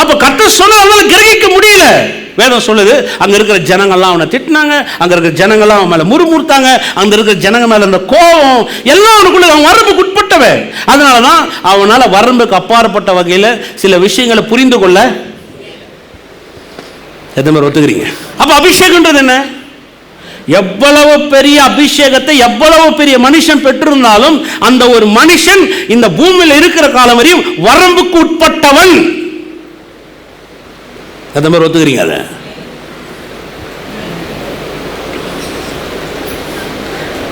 அப்ப கர்த்தர் சொன்ன அவனால கிரகிக்க முடியல. வேதம் சொல்லுது, அங்க இருக்கிற ஜனங்கள்லாம் அவனை திட்டினாங்க, அங்க இருக்கிற ஜனங்கள்லாம் அவன் மேல முறுமுறுத்தாங்க, அங்க இருக்கிற ஜனங்க மேல அந்த கோபம் எல்லாம் அவனுக்குள்ள, அவன் வரம்புக்கு உட்பட்டவன். அதனாலதான் அவனால வரம்புக்கு அப்பாற்பட்ட வகையில சில விஷயங்களை புரிந்து கொள்ள. எத்தனை பேர் ஒத்துக்கிறீங்க? அப்ப அபிஷேகம்ன்றது என்ன? எவ்வளவு பெரிய அபிஷேகத்தை எவ்வளவு பெரிய மனுஷன் பெற்றிருந்தாலும் அந்த ஒரு மனுஷன் இந்த பூமியில் இருக்கிற காலம் வரையும் வரம்புக்கு உட்பட்டவன். எத்தனை பேர் ஒத்துக்கிறீங்க? அதை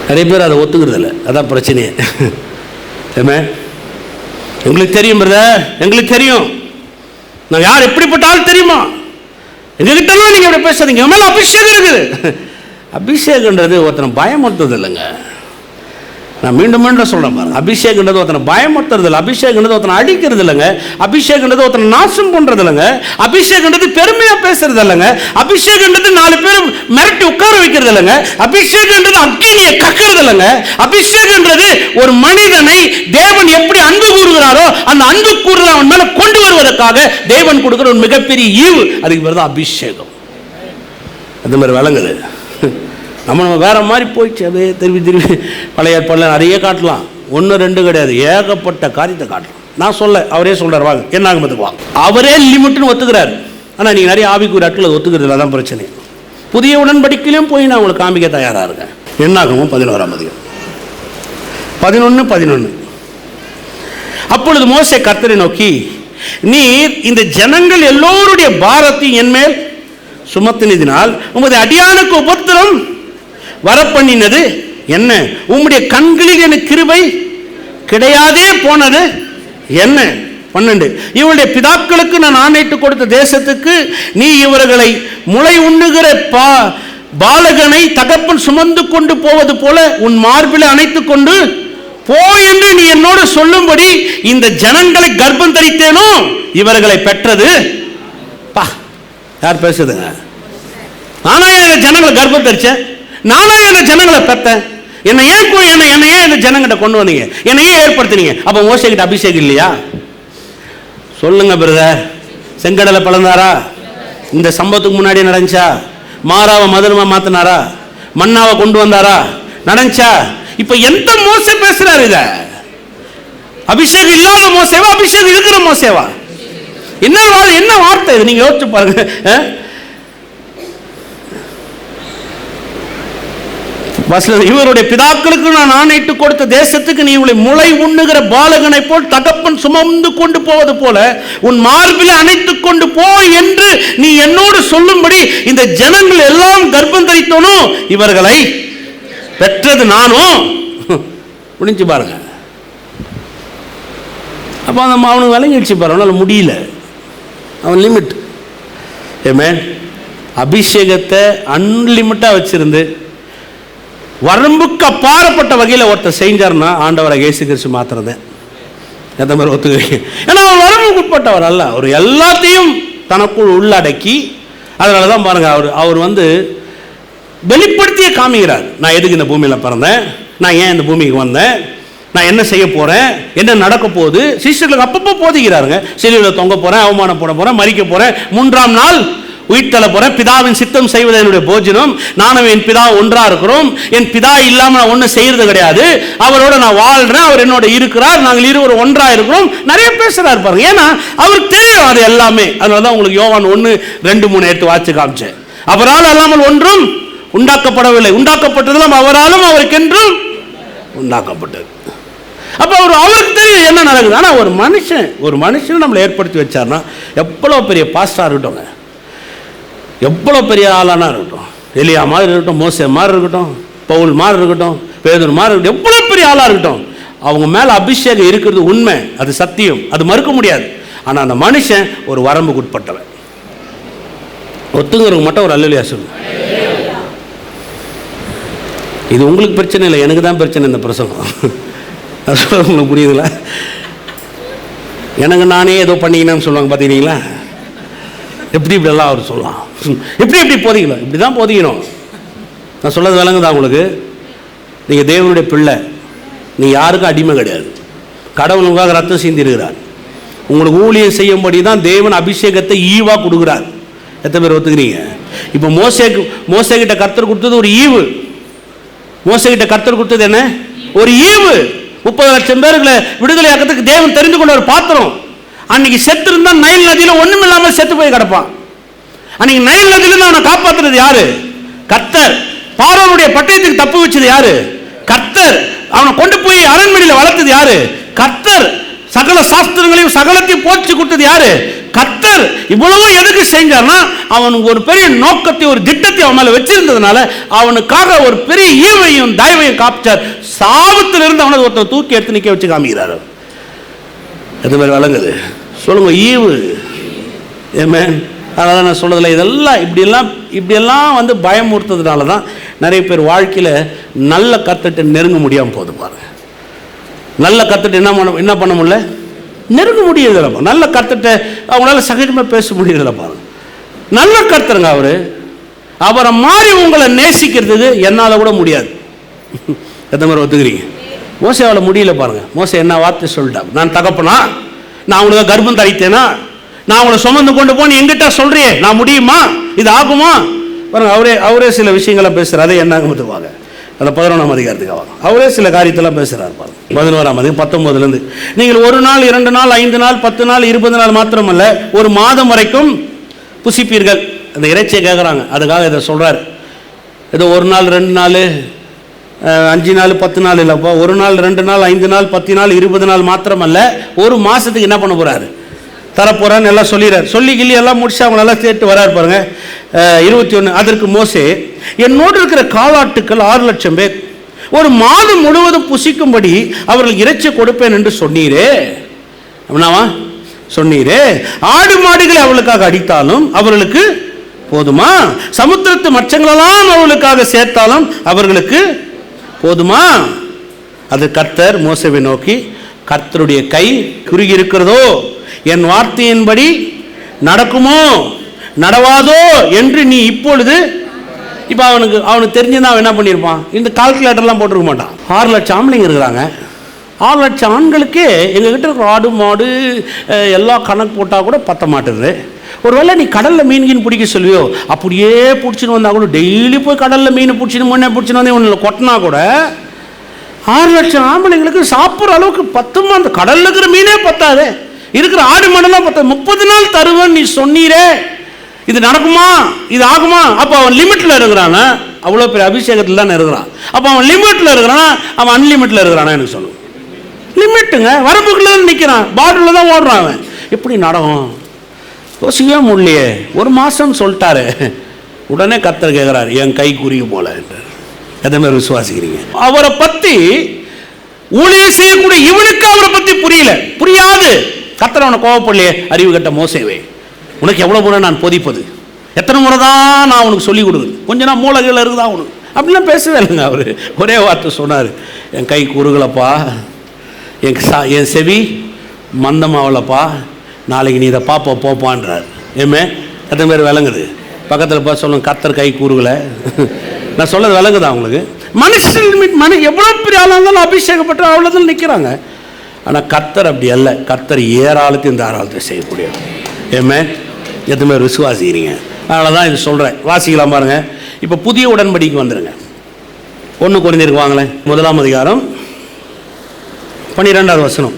நிறைய பேர் அதை ஒத்துக்கிறது இல்லை. அதான் பிரச்சனையே. எங்களுக்கு தெரியும் பிரதர், எங்களுக்கு தெரியும், நான் யார் எப்படிப்பட்ட ஆள் தெரியுமா, எங்ககிட்டலாம் நீங்க எப்படி பேசாதீங்க, மேல அபிஷேகம் இருக்குது. அபிஷேகன்றது ஒருத்தனை பயமுறுத்துறது இல்லைங்க. நான் மீண்டும் மீண்டும் சொல்றேன் பாருங்க, அபிஷேகன்றது ஒருத்தனை பயமுறுத்துறது இல்லை, அபிஷேகன்றது ஒருத்தனை அடிக்கிறது இல்லைங்க, அபிஷேகன்றது ஒருத்தனை நாசம் பண்றது இல்லைங்க, அபிஷேகன்றது பெருமையா பேசுறது இல்லைங்க, அபிஷேகன்றது 4 பேர் மிரட்டி உட்கார வைக்கிறது இல்லைங்க, அபிஷேகன்றது அக்கினியை கக்கிறது இல்லைங்க, அபிஷேகன்றது ஒரு மனிதனை தேவன் எப்படி அன்பு கூறுகிறாரோ அந்த அன்பு கூறுதல் அவன் மேல கொண்டு வருவதற்காக தேவன் கொடுக்கிற ஒரு மிகப்பெரிய ஈவு. அதுக்கு பேர் தான் அபிஷேகம். அந்த மாதிரி விளங்குது. நம்ம வேற மாதிரி போயிடுச்சு. அதே திரும்பி பழைய ஏற்பாடுல நிறைய காட்டலாம், 1 2 கிடையாது, ஏகப்பட்ட காரியத்தை காட்டலாம். நான் சொல்ல அவரே சொல்றாரு, வாங்க என்ன ஆகுமத்துக்கு வாங்க. அவரே லிமிட்னு ஒத்துக்கிறாரு. ஆனால் நீங்கள் நிறைய ஆவிக்குரிய ஆட்கள் அதை ஒத்துக்கிறது, அதான் பிரச்சனை. புதிய உடன்படிக்கையிலும் போய் நான் உங்களுக்கு காமிக்க தயாராக இருக்கேன். என்னாகும் 11ஆம் அதிகாரம் 11:11. அப்பொழுது மோசே கர்த்தரை நோக்கி, நீர் இந்த ஜனங்கள் எல்லோருடைய பாரத்தை என் மேல் சுமத்தினதினால் உமது அடியானுக்கு உபத்திரம் வரப்பண்ணினது என்ன? உம்முடைய கண்களில் எனக்கு கிருபை கிடையாதே போனது என்ன? 12. இவருடைய பிதாக்களுக்கு நான் ஆணையிட்டு கொடுத்த தேசத்துக்கு நீ இவர்களை முளை உண்ணுகிற பாலகனை தகப்பன் சுமந்து கொண்டு போவது போல உன் மார்பில் அணைத்துக் கொண்டு போ என்று நீ என்னோடு சொல்லும்படி இந்த ஜனங்களை கர்ப்பம் தரித்தேனோ இவர்களை பெற்றது. யார் பேசுதுங்க? நானா இந்த ஜனங்களை கர்ப்பம் தரிச்சேன், நானா இந்த ஜனங்களை பெற்றேன், என்னை ஏன் போய் என்னை ஏன் இந்த ஜனங்கிட்ட கொண்டு வந்தீங்க, என்னை ஏன் ஏற்படுத்தினீங்க? அப்ப மோசே கிட்ட அபிஷேகம் இல்லையா? சொல்லுங்க பிரதர். செங்கடலை பிளந்தாரா? இந்த சம்பவத்துக்கு முன்னாடி நடந்துச்சா? மாறாவை மதுரமா மாத்தினாரா? மன்னாவை கொண்டு வந்தாரா? நடந்துச்சா? இப்ப எந்த மோசே பேசுறாரு? இத அபிஷேகம் இல்லாத மோசேவா, அபிஷேகம் இருக்கிற மோசேவா? என்ன வார்த்தை இது? நீங்க யோசிச்சு பாருங்க. இவருடைய பிதாக்களுக்கு நான் ஆணையிட்டு கொடுத்த தேசத்துக்கு நீ இவளை முளை உண்ணுகிற பாலகனை போல் தகப்பன் சுமந்து கொண்டு போவது போல உன் மார்பில் அணைத்துக் கொண்டு போ என்று நீ என்னோடு சொல்லும்படி இந்த ஜனங்கள் எல்லாம் கர்ப்பம் தரித்தோனோ இவர்களை பெற்றது நானும். முடிஞ்சு பாருங்க. அப்ப அவனுக்கு விளங்கிடுச்சு பாருங்க, முடியல, அவன் லிமிட். அபிஷேகத்தை அன்லிமிட்டா வச்சிருந்து வரம்புக்கு அப்பாற்பட்ட வகையில் ஒருத்தர் செஞ்சார்னா ஆண்டவரை இயேசு கிறிஸ்து மாத்திரதான். எந்த மாதிரி ஒத்துக்கிறீங்க? ஏன்னா அவர் வரம்புக்கு உட்பட்டவர் அல்ல, அவர் எல்லாத்தையும் தனக்குள் உள்ளடக்கி. அதனால தான் பாருங்க, அவர் வெளிப்படுத்தியே காமிக்கிறார். நான் எதுக்கு இந்த பூமியில் பிறந்தேன், நான் ஏன் இந்த பூமிக்கு வந்தேன், நான் என்ன செய்ய போறேன், என்ன நடக்க போகுது. சிஷ்யர்களுக்கு அப்பப்போ போதிக்கிறாருங்க. சிலுவையில் தொங்க போறேன், அவமானம் போட போறேன், மரிக்க போறேன், 3ஆம் நாள் உயிர்த்தல போறேன், பிதாவின் சித்தம் செய்வது என்னுடைய போஜனம், நானும் என் பிதா ஒன்றா இருக்கிறோம், என் பிதா இல்லாம நான் ஒன்றும் செய்யறது கிடையாது, அவரோட நான் வாழ்றேன், அவர் என்னோட இருக்கிறார், நாங்கள் இருவரும் ஒன்றா இருக்கிறோம். நிறைய பேசுறாரு பாருங்க. ஏன்னா அவருக்கு தெரியும் அது எல்லாமே. அதனாலதான் உங்களுக்கு யோவான் 1:2-3 எடுத்து வாட்சி காமிச்சேன். அவரால் அல்லாமல் ஒன்றும் உண்டாக்கப்படவில்லை, உண்டாக்கப்பட்டதெல்லாம் அவராலும் அவருக்கென்றும் உண்டாக்கப்பட்டது. அப்ப அவருக்கு தெரியும் என்ன நடக்குது. ஆனா ஒரு மனுஷன் நம்மளை ஏற்படுத்தி வச்சார்னா, எவ்வளவு பெரிய பாஸ்டா இருக்கட்டும், எவ்வளவு பெரிய ஆளானா இருக்கட்டும், எலியா மாதிரி இருக்கட்டும், மோசே மாதிரி இருக்கட்டும், பவுல் மாதிரி இருக்கட்டும், பேதுரு மாதிரி இருக்கட்டும், எவ்வளவு பெரிய ஆளா இருக்கட்டும், அவங்க மேல அபிஷேகம் இருக்கிறது உண்மை, அது சத்தியம், அது மறுக்க முடியாது. ஆனா அந்த மனுஷன் ஒரு வரம்புக்கு உட்பட்டவன். ஒத்துங்கிறவங்க மட்டும் ஒரு அல்லேலூயா சொல்லு. இது உங்களுக்கு பிரச்சனை இல்லை, எனக்கு தான் பிரச்சனை இந்த பிரசங்கம். உங்களுக்கு புரியுதுங்களா? எனக்கு நானே ஏதோ பண்ணிக்கினேன்னு சொல்லுவாங்க பார்த்தீங்களா? இப்படிலாம் அவர் சொல்லலாம், எப்படி போதிக்கணும், இப்படி தான் போதிக்கணும். நான் சொல்றது விளங்குதா உங்களுக்கு? நீங்கள் தேவனுடைய பிள்ளை, நீங்கள் யாருக்கும் அடிமை கிடையாது. கடவுள் உங்களுக்காக ரத்தம் சிந்திருக்கிறார். உங்களுக்கு ஊழியம் செய்யும்படி தான் தேவன் அபிஷேகத்தை ஈவா கொடுக்குறார். எத்தனை பேர் ஒத்துக்கிறீங்க? இப்போ மோசே கிட்ட கர்த்தர் கொடுத்தது ஒரு ஈவு. மோசே கிட்ட கர்த்தர் கொடுத்தது என்ன? ஒரு ஈவு. 30 லட்சம் பேர்களை விடுதலை ஆக்கிறதுக்கு தேவன் தெரிந்து கொண்ட ஒரு பாத்திரம். அன்னைக்கு செத்து இருந்தா நைல் நதியில் ஒண்ணுமில்லாமல் செத்து போய் கிடப்பான். அன்னைக்கு நைல் நதியிலிருந்து அவனை காப்பாத்துறது யாரு? கர்த்தர். பார்வோனுடைய பட்டயத்துக்கு தப்பு வச்சது யாரு? கர்த்தர். அவனை கொண்டு போய் அரண்மனையில் வளர்த்தது யாரு? கர்த்தர். சகல சாஸ்திரங்களையும் சகலத்தையும் போச்சு கொடுத்தது யாரு? கர்த்தர். இவ்வளவு எதுக்கு செஞ்சார்னா அவனுக்கு ஒரு பெரிய நோக்கத்தை, ஒரு திட்டத்தை அவன் மேல வச்சிருந்ததுனால அவனுக்காக ஒரு பெரிய ஈவையும் தயவையும் காப்பிச்சார். சாபத்திலிருந்து அவனை ஒருத்தர் தூக்கி எடுத்து நிக்க வச்சு காமிக்கிறார். எது மாதிரி வழங்குது சொல்லுங்க, ஈவு. ஏமேன். அதனால நான் சொல்றதில்ல, இதெல்லாம் இப்படியெல்லாம் வந்து பயமுறுத்ததுனால தான் நிறைய பேர் வாழ்க்கையில் நல்ல கர்த்தர்கிட்ட நெருங்க முடியாமல் போது பாருங்க. நல்ல கர்த்தர்கிட்ட என்ன பண்ண முடியல, நெருங்க முடியறதில்ல. நல்ல கர்த்தர்கிட்ட அவங்களால சகஜமாக பேச முடியறதில்ல பாருங்க. நல்ல கர்த்தருங்க அவரை மாறி உங்களை நேசிக்கிறதுக்கு என்னால் கூட முடியாது. எந்த மாதிரி ஒத்துக்கிறீங்க? மோசேவால் முடியல பாருங்க. மோசே என்ன வார்த்தை சொல்லிட்டான், நான் தகப்பனா, நான் உங்களுக்கு கர்ப்பம் தரித்தேனா, நான் அவங்களை சுமந்து கொண்டு போன்னு எங்கிட்ட சொல்றியே, நான் முடியுமா, இது ஆகுமா பாருங்க. அவரே சில விஷயங்களை பேசுறாரு. அதை என்ன வாங்க அந்த 11ஆம் அதிகாரத்துக்கு ஆகும். அவரே சில காரியத்தெல்லாம் பேசுறாரு பாருங்க. 11ஆம் அதிகாரம் 19 நீங்கள் 1 நாள் 2 நாள் 5 நாள் 10 நாள் 20 நாள் மாத்திரமல்ல, ஒரு மாதம் வரைக்கும் புசிப்பீர்கள். அந்த இறைச்சியை கேட்குறாங்க, அதுக்காக இதை சொல்றாரு. ஏதோ 1 நாள் 2 நாள் 5 நாள் 10 நாள் இல்லைப்பா, 1 நாள் 2 நாள் 5 நாள் 10 நாள் 20 நாள் மாத்திரமல்ல, ஒரு மாசத்துக்கு என்ன பண்ண போறாரு, தரப்போறான்னு எல்லாம் சொல்லிடுறாரு. சொல்லி கிள்ளி எல்லாம் முடிச்சு அவங்க நல்லா சேர்த்து வராரு பாருங்க. 21 அதற்கு மோசே, என்னோடு இருக்கிற காலாட்டுக்கள் 6 லட்சம் பேர் ஒரு மாதம் முழுவதும் புசிக்கும்படி அவர்கள் இறைச்சி கொடுப்பேன் என்று சொன்னீரே. அப்படின்னாவா சொன்னீரே, ஆடு மாடுகளை அவளுக்காக அடித்தாலும் அவர்களுக்கு போதுமா? சமுத்திரத்து மச்சங்களெல்லாம் அவர்களுக்காக சேர்த்தாலும் அவர்களுக்கு போதுமா? அது கர்த்தர் மோசேவை நோக்கி, கர்த்தருடைய கை குறுகி இருக்கிறதோ, என் வார்த்தையின்படி நடக்குமோ நடவாதோ என்று நீ இப்பொழுது. இப்போ அவனுக்கு தெரிஞ்சுதான் அவன் என்ன பண்ணியிருப்பான், இந்த கால்குலேட்டர்லாம் போட்டிருக்க மாட்டான். 6 லட்சம் ஆம்பளைங்க இருக்கிறாங்க. 6 லட்சம் ஆண்களுக்கே எங்ககிட்ட இருக்கிற ஆடு மாடு எல்லா கணக்கு போட்டால் கூட பத்த மாட்டுது. ஒருவேளை நீ கடலில் மீன் பிடிக்க சொல்வியோ, அப்படியே பிடிச்சின்னு வந்தால் கூட டெய்லி போய் கடலில் மீன் பிடிச்சின்னு முன்னே பிடிச்சின்னு வந்து இவனில் கொட்டினா கூட 6 லட்சம் ஆம்பளைங்களுக்கு சாப்பிட்ற அளவுக்கு பத்துமா? அந்த கடலில் இருக்கிற மீனே பத்தாது, இருக்கிற ஆடு மாடெல்லாம் பத்தாது. 30 நாள் தருவன் நீ சொன்னீரே, இது நடக்குமா, இது ஆகுமா? அப்போ அவன் லிமிட்டில் இருக்கிறானா? அவ்வளோ பெரிய அபிஷேகத்தில் தானே இருக்கிறான். அப்போ அவன் லிமிட்டில் இருக்கிறானா, அவன் அன்லிமிட்டில் இருக்கிறானா? எனக்கு சொல்லுங்க. லிமிட்டுங்க, வரம்புக்குள்ள தான் நிற்கிறான், பார்டரில் தான் ஓடுறான். அவன் எப்படி நடக்கும் யோசிக்கவே முடியலையே. 1 மாதம் சொல்லிட்டாரு. உடனே கர்த்தர் கேட்குறாரு, என் கை குறிய போல என்றார். எதை மாதிரி விசுவாசிக்கிறீங்க? அவரை பற்றி ஊழியர் செய்யக்கூடிய இவனுக்கு அவரை பற்றி புரியாது. கர்த்தர் அவனை கோவப்படலையே, அறிவு கட்ட மோசேவே, உனக்கு எவ்வளோ முறை நான் போதிப்பது, எத்தனை முறை தான் நான் உனக்கு சொல்லிக் கொடுக்குது, கொஞ்ச நாள் மூலகையில் இருக்குதா உனக்கு? அப்படிலாம் பேசவே இல்லைங்க. அவர் ஒரே வார்த்தை சொன்னார், என் கை குறுகலப்பா, என் செவி மந்தமாவலப்பா, நாளைக்கு நீ இதை பாப்பா போப்பான்றார். ஏமே எத்தனை பேர் விளங்குது? பக்கத்தில் பார்த்து சொல்லுங்க, கர்த்தர் கை கூறுகலை. நான் சொல்றது விளங்குதா உங்களுக்கு? மனுஷன் எவ்வளோ பெரிய ஆளாக இருந்தாலும் அபிஷேகப்பட்டு அவ்வளோதான் நிற்கிறாங்க. ஆனால் கர்த்தர் அப்படி அல்ல. கர்த்தர் ஏராளத்தையும் தாராளத்தை செய்யக்கூடிய. ஏமே எத்தனை பேர் விசுவாசிக்கிறீங்க? அதனால தான் இது சொல்கிறேன். வாசிக்கலாம் பாருங்க. இப்போ புதிய உடன்படிக்கை வந்துடுங்க. 1 கொரிந்தியருக்கு வாங்களேன். 1ஆம் அதிகாரம் 12வது வசனம்.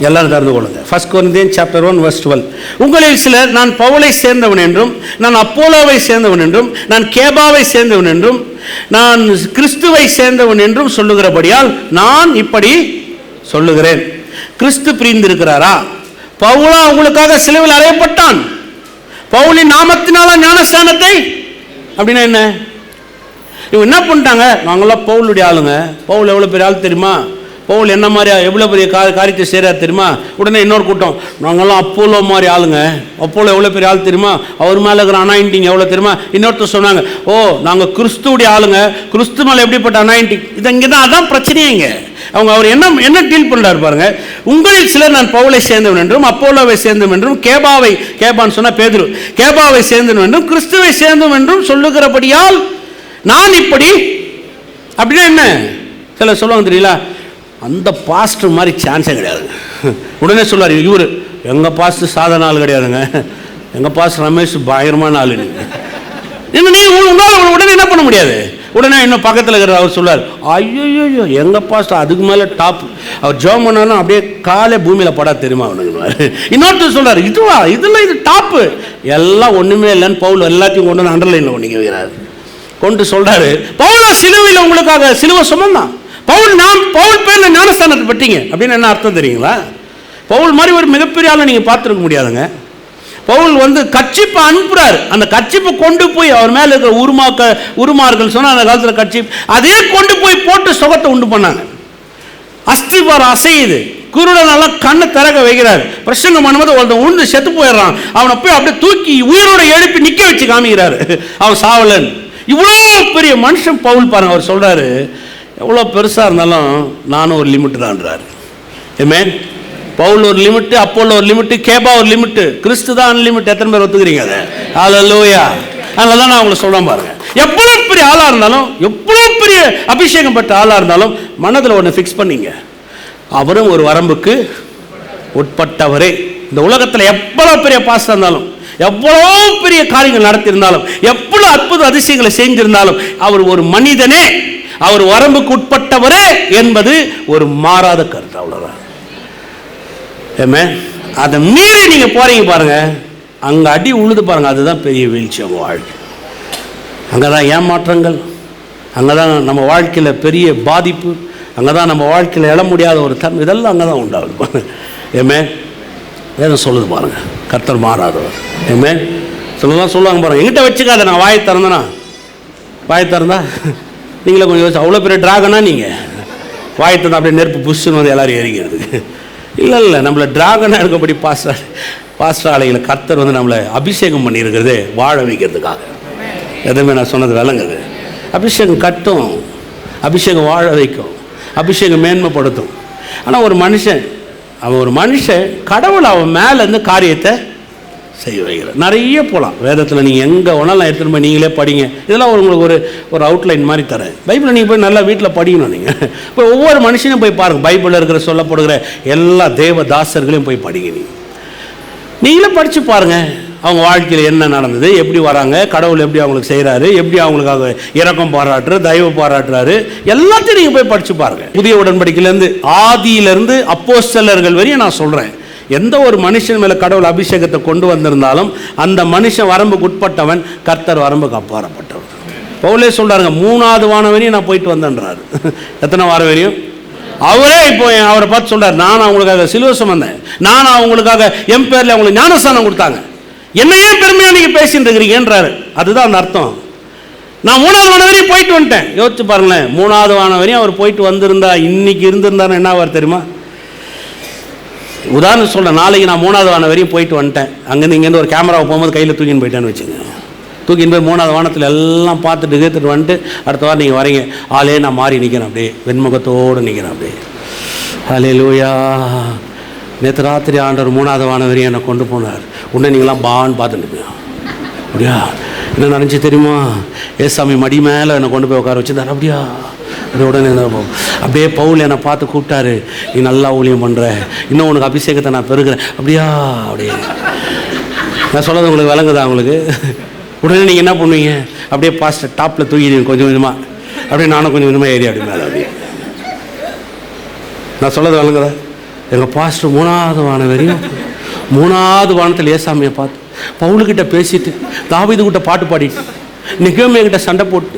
எல்லாரும் திறந்து கொள்ளுங்க. 1 Corinthians chapter 1 verse 12. உங்களில் சிலர் நான் பவுலை சேர்ந்தவன் என்றும், நான் அப்போலோவை சேர்ந்தவன் என்றும், நான் கேபாவை சேர்ந்தவன் என்றும், நான் கிறிஸ்துவை சேர்ந்தவன் என்றும் சொல்லுகிறபடியால் நான் இப்படி சொல்லுகிறேன். கிறிஸ்து பிரிந்திருக்கிறாரா? பவுலா உங்களுக்காக சிலுவையில் அறையப்பட்டான். பவுலின் நாமத்தினால ஞானஸ்நானத்தை. அப்படின்னா என்ன? இவங்க என்ன பண்ணிட்டாங்க, நாங்களாம் பவுலுடைய ஆளுங்க. பவுல் எவ்வளோ பெரிய ஆள் தெரியுமா? பவுல் என்ன மாதிரி எவ்வளோ பெரிய காரியத்தை செய்கிறார் தெரியுமா? உடனே இன்னொரு கூட்டம், நாங்கள்லாம் அப்போலோ மாதிரி ஆளுங்க. அப்போலோ எவ்வளோ பெரிய ஆள் தெரியுமா? அவர் மேலே இருக்கிற அனாயிண்டிங் எவ்வளோ தெரியுமா? இன்னொருத்தர் சொன்னாங்க, ஓ நாங்கள் கிறிஸ்துவுடைய ஆளுங்க, கிறிஸ்து மேலே எப்படிப்பட்ட அனாயிண்டிங். இது இங்கே தான், அதான் பிரச்சனையே. இங்கே அவர் என்ன டீல் பண்ணுறாரு பாருங்க. உங்களில் சிலர் நான் பவுலை சேர்ந்தவன் என்றும், அப்போலோவை சேர்ந்தவன் என்றும், கேபான்னு சொன்னால் பேதுரு, கேபாவை சேர்ந்தவன் என்றும், கிறிஸ்துவை சேர்ந்தவன் என்றும் சொல்லுகிறபடியால் நான் இப்படி. அப்படின்னா என்ன? சில சொல்லுவாங்க தெரியல, அந்த பாஸ்டர் மாதிரி சான்ஸே கிடையாது. உடனே சொல்லுவார், இவர் எங்கள் பாஸ்டர் சாதாரண ஆள் கிடையாதுங்க, எங்கள் பாஸ்டர் ரமேஷ் பயங்கரமான ஆள். நீங்கள் உங்களால் உடனே என்ன பண்ண முடியாது, உடனே இன்னும் பக்கத்தில் இருக்கிற அவர் சொல்றார், ஐயோ எங்கள் பாஸ்டர் அதுக்கு மேலே டாப், அவர் ஜெபம் பண்ணாலும் அப்படியே காலே பூமியில் படா தெரியுமா அவனுக்கு. இன்னொருத்தர் சொல்றாரு, இதெல்லாம் இது டாப்பு, எல்லாம் ஒன்றுமே இல்லைன்னு பவுல் எல்லாத்தையும் கொண்டு வந்து அண்டர்லைனில் ஒன்று வைக்கிறார். கொண்டு சொல்றாரு, பவுலா சிலுவையில் உங்களுக்காக சிலுவை சுமந்தான், பவுல் பேர்ல ஞானஸ்தானத்தை பெற்றீங்க அப்படின்னு என்ன அர்த்தம் தெரியுங்களா? பவுல் மாதிரி ஒரு மிகப்பெரிய ஆளை நீங்கள் பார்த்துருக்க முடியாதுங்க. பவுல் வந்து கட்சிப்பை அனுப்புறாரு, அந்த கட்சிப்பை கொண்டு போய் அவர் மேலே இருக்கிற உருமார்கள் சொன்னால் அந்த காலத்தில் கட்சிப் அதே கொண்டு போய் போட்டு சுகத்தை உண்டு பண்ணாங்க. அஸ்திபாரம் அசையுது, குருடனெல்லாம் கண்ணை திறக்க வைக்கிறார். பிரசங்கம் பண்ணும்போது ஒருத்தன் உண்டு செத்து போயிடுறான், அவனை போய் அப்படியே தூக்கி உயிரோட எழுப்பி நிற்க வச்சு காமிக்கிறாரு, அவன் சாவலன். இவ்வளோ பெரிய மனுஷன் பவுல் பாருங்க. அவர் சொல்றாரு, எவ்வளோ பெருசாக இருந்தாலும் நானும் ஒரு லிமிட் தான்றாரு. ஆமென். பவுல் ஒரு லிமிட்டு, அப்போல ஒரு லிமிட்டு, கேபா ஒரு லிமிட்டு, கிறிஸ்து தான் அன்லிமிட். எத்தனை பேர் ஒத்துக்கிறீங்க அதை? ஹல்லேலூயா. அதனால தான் நான் உங்களுக்கு சொல்றேன் பாருங்க, எவ்வளோ பெரிய ஆளாக இருந்தாலும், எவ்வளோ பெரிய அபிஷேகம் பெற்ற ஆளாக இருந்தாலும் மனதில் ஒன்று ஃபிக்ஸ் பண்ணிங்க, அவரும் ஒரு வரம்புக்கு உட்பட்டவரே. இந்த உலகத்தில் எவ்வளோ பெரிய பாஸ்டர் இருந்தாலும், எவ்வளோ பெரிய காரியங்கள் நடத்தியிருந்தாலும், எவ்வளோ அற்புத அதிசயங்களை செஞ்சிருந்தாலும், அவர் ஒரு மனிதனே, அவர் வரம்புக்கு உட்பட்டவரே என்பது ஒரு மாறாத கருத்து. அவ்வளோதான். அதை மீறி நீங்க போறீங்க பாருங்க, அங்க அடி உழுது பாருங்க, அதுதான் பெரிய வீழ்ச்சி. அவங்க வாழ்க்கை அங்கதான் ஏமாற்றங்கள், அங்கதான் நம்ம வாழ்க்கையில பெரிய பாதிப்பு, அங்கதான் நம்ம வாழ்க்கையில எழ முடியாத ஒரு தன்மை, இதெல்லாம் அங்கதான் உண்டாகுது. ஏமே வேதம் சொல்லுது பாருங்க, கர்த்தர் மாறாதவர். ஏமே சொல்லுவாங்க பாருங்க, எங்கிட்ட வச்சுக்காத, நான் வாயை திறந்தனா, வாயை திறந்தா நீங்களே கொஞ்சம் யோசிச்சு, அவ்வளோ பெரிய டிராகனா நீங்கள் வாயை திறந்தா அப்படியே நெருப்பு புஷ்ஷுன்னு வந்து எல்லாரும் எரிக்கிறதுக்கு இல்லை, நம்மளை டிராகனாக இருக்கபடி பாஸ்டர் ஆலைகளை கர்த்தர் வந்து நம்மளை அபிஷேகம் பண்ணியிருக்கிறது வாழ வைக்கிறதுக்காக. எதுவுமே நான் சொன்னது விளங்குது. அபிஷேகம் கட்டும், அபிஷேகம் வாழ வைக்கும், அபிஷேகம் மேன்மைப்படுத்தும். ஆனால் ஒரு மனுஷன் கடவுள் அவன் மேலேருந்து காரியத்தை செய்ய வைக்கிறார். நிறைய போகலாம் வேதத்தில், நீங்கள் எங்கே வேணாலும் எடுத்துகிட்டு போய் நீங்களே படிங்க. இதெல்லாம் உங்களுக்கு ஒரு அவுட்லைன் மாதிரி தரேன். பைபிளை நீங்கள் போய் நல்லா வீட்டில் படிக்கணும். நீங்கள் இப்போ ஒவ்வொரு மனுஷனையும் போய் பாருங்கள், பைபிளில் இருக்கிற சொல்லப்படுகிற எல்லா தேவ தாசர்களையும் போய் படிங்க. நீங்களே படித்து பாருங்கள், அவங்க வாழ்க்கையில் என்ன நடந்தது, எப்படி வராங்க, கடவுள் எப்படி அவங்களுக்கு செய்கிறாரு, எப்படி அவங்களுக்காக இரக்கம் பாராட்டுறாரு, தயவு பாராட்டுறாரு, எல்லாத்தையும் நீங்கள் போய் படித்து பாருங்கள். புதிய உடன்படிக்கையிலேருந்து ஆதியிலேருந்து அப்போஸ்தலர்கள் வரையும் நான் சொல்கிறேன், எந்த ஒரு மனுஷன் மேலே கடவுள் அபிஷேகத்தை கொண்டு வந்திருந்தாலும் அந்த மனுஷன் வரம்புக்கு உட்பட்டவன், கர்த்தர் வரம்புக்கு அப்பாற்பட்டவன். பவுலே சொல்றாருங்க, 3வது வானம் வரையும் நான் போயிட்டு வந்தேன்றாரு. எத்தனை வாரம் வரையும்? அவரே இப்போ அவரை பார்த்து சொல்றாரு, நான் அவங்களுக்காக சிலுவை சுமந்தேன், நான் அவங்களுக்காக என் பேர்ல அவங்களுக்கு ஞானஸ்தானம் கொடுத்தாங்க, என்னையே பெருமையா நீங்க பேசிட்டு இருக்கிறீங்கன்றாரு. அதுதான் அந்த அர்த்தம். நான் 3வது வானம் வரையும் போயிட்டு வந்துட்டேன். யோசிச்சு பாருங்களேன், 3வது வானம் வரையும் அவர் போயிட்டு வந்திருந்தா இன்னைக்கு இருந்திருந்தாரு என்ன ஆவார் தெரியுமா? உதாரணம் சொல்கிறேன், நாளைக்கு நான் 3வது வானம் வரையும் போயிட்டு வந்துட்டேன், அங்கேருந்து இங்கேருந்து ஒரு கேமராவை போகும்போது கையில் தூக்கின்னு போயிட்டேன்னு வச்சுங்க, தூக்கின்னு போய் 3வது வானத்தில் எல்லாம் பார்த்துட்டு கேத்துட்டு வந்துட்டு அடுத்த வாரம் நீங்கள் வரீங்க, ஆளே நான் மாறி நிற்கிறேன், அப்படியே வெண்முகத்தோடு நிற்கிறேன், அப்படியே ஹல்லேலூயா. நேற்று ராத்திரி ஆண்டவர் 3வது வானம் வரையும் என்னை கொண்டு போனார், உடனே நீங்களாம் பான்னு பார்த்துட்டு அப்படியா என்ன நினச்சி தெரியுமா? ஏசாமி மடி மேலே என்னை கொண்டு போய் உட்கார வச்சுருந்தார். அப்படியா உடனே அப்படியே பவுல் என்னை பார்த்து கூப்பிட்டாரு, நீ நல்லா ஊழியம் பண்ணுற, இன்னும் உனக்கு அபிஷேகத்தை நான் பெறுகிறேன். அப்படியா அப்படியே நான் சொல்கிறது உங்களுக்கு விளங்குதா உங்களுக்கு? உடனே நீங்கள் என்ன பண்ணுவீங்க? அப்படியே பாஸ்டர் டாப்பில் தூக்கிடுவீங்க கொஞ்சம் கொஞ்சமாக, அப்படியே நானும் கொஞ்சம் கொஞ்சமாக ஏறி அப்படி மேலே அப்படியே. நான் சொல்கிறது விளங்குதா? எங்கள் பாஸ்டர் 3வது வானம் வரையும் 3வது வானத்தில் ஏசாமியை பார்த்து பவுலுக்கிட்ட பேசிட்டு, தாவீது கிட்ட பாட்டு பாடிட்டு, நெகேமியா கிட்ட சண்டை போட்டு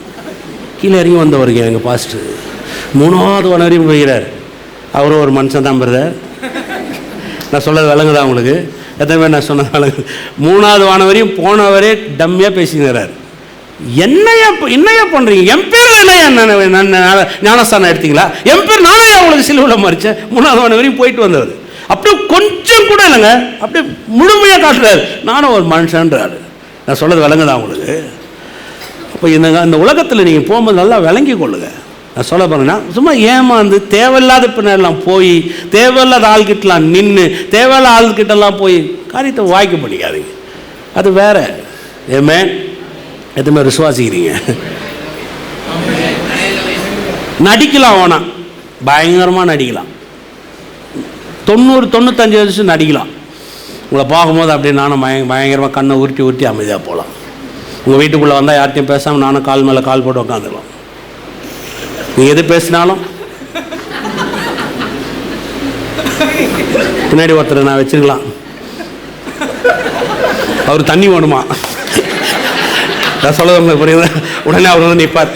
கீழே இறங்கி வந்தவருங்க எங்கள் பாஸ்டர். 3வது வானம் வரையும் போகிறார். அவரும் ஒரு மனுஷன் தான் பிரதர். நான் சொல்கிறது விளங்குதா உங்களுக்கு? எத்தனை பேர் நான் சொன்னது விளங்குது? 3வது வானம் வரையும் போனவரே டம்மியாக பேசிக்கிறார். என்னையா பண்ணுறீங்க? என் பேர் என்னையா ஞானஸ்தானம் எடுத்தீங்களா? என் பேர் நானே அவங்களுக்கு சிலுவையில் மறிச்சேன். 3வது வானம் வரையும் போயிட்டு வந்தவர் அப்படியே கொஞ்சம் கூட இல்லைங்க, அப்படியே முழுமையாக காட்டுறாரு, நானும் ஒரு மனுஷன்றாரு. நான் சொல்கிறது விளங்குதா உங்களுக்கு? அப்போ இந்த உலகத்தில் நீங்கள் போகும்போது நல்லா விளங்கி கொள்ளுங்க. நான் சொல்ல போகிறேன்னா, சும்மா ஏமாந்து தேவையில்லாத பின்னெல்லாம் போய் தேவையில்லாத ஆள்கிட்டலாம் நின்று தேவையில்லாத ஆள்கிட்டலாம் போய் காரியத்தை வாய்க்க பண்ணிக்காதீங்க. அது வேற. ஏமே எதுவுமே விசுவாசிக்கிறீங்க? நடிக்கலாம், வேணாம் பயங்கரமாக நடிக்கலாம், 90-95 வருஷம் நடிக்கலாம். உங்களை பார்க்கும்போது அப்படியே நானும் பயங்கரமாக கண்ணை உருட்டி அமைதியாக போகலாம். உங்கள் வீட்டுக்குள்ளே வந்தால் யார்கிட்டையும் பேசாமல் நானும் கால் மேலே கால் போட்டு உட்காந்துக்கலாம். நீ எது பேசினாலும் பின்னாடி ஒருத்தர் நான் வச்சிருக்கலாம், அவர் தண்ணி வேணுமா, நான் சொல்ல புரியுது. உடனே அவர் வந்து நிற்பார்,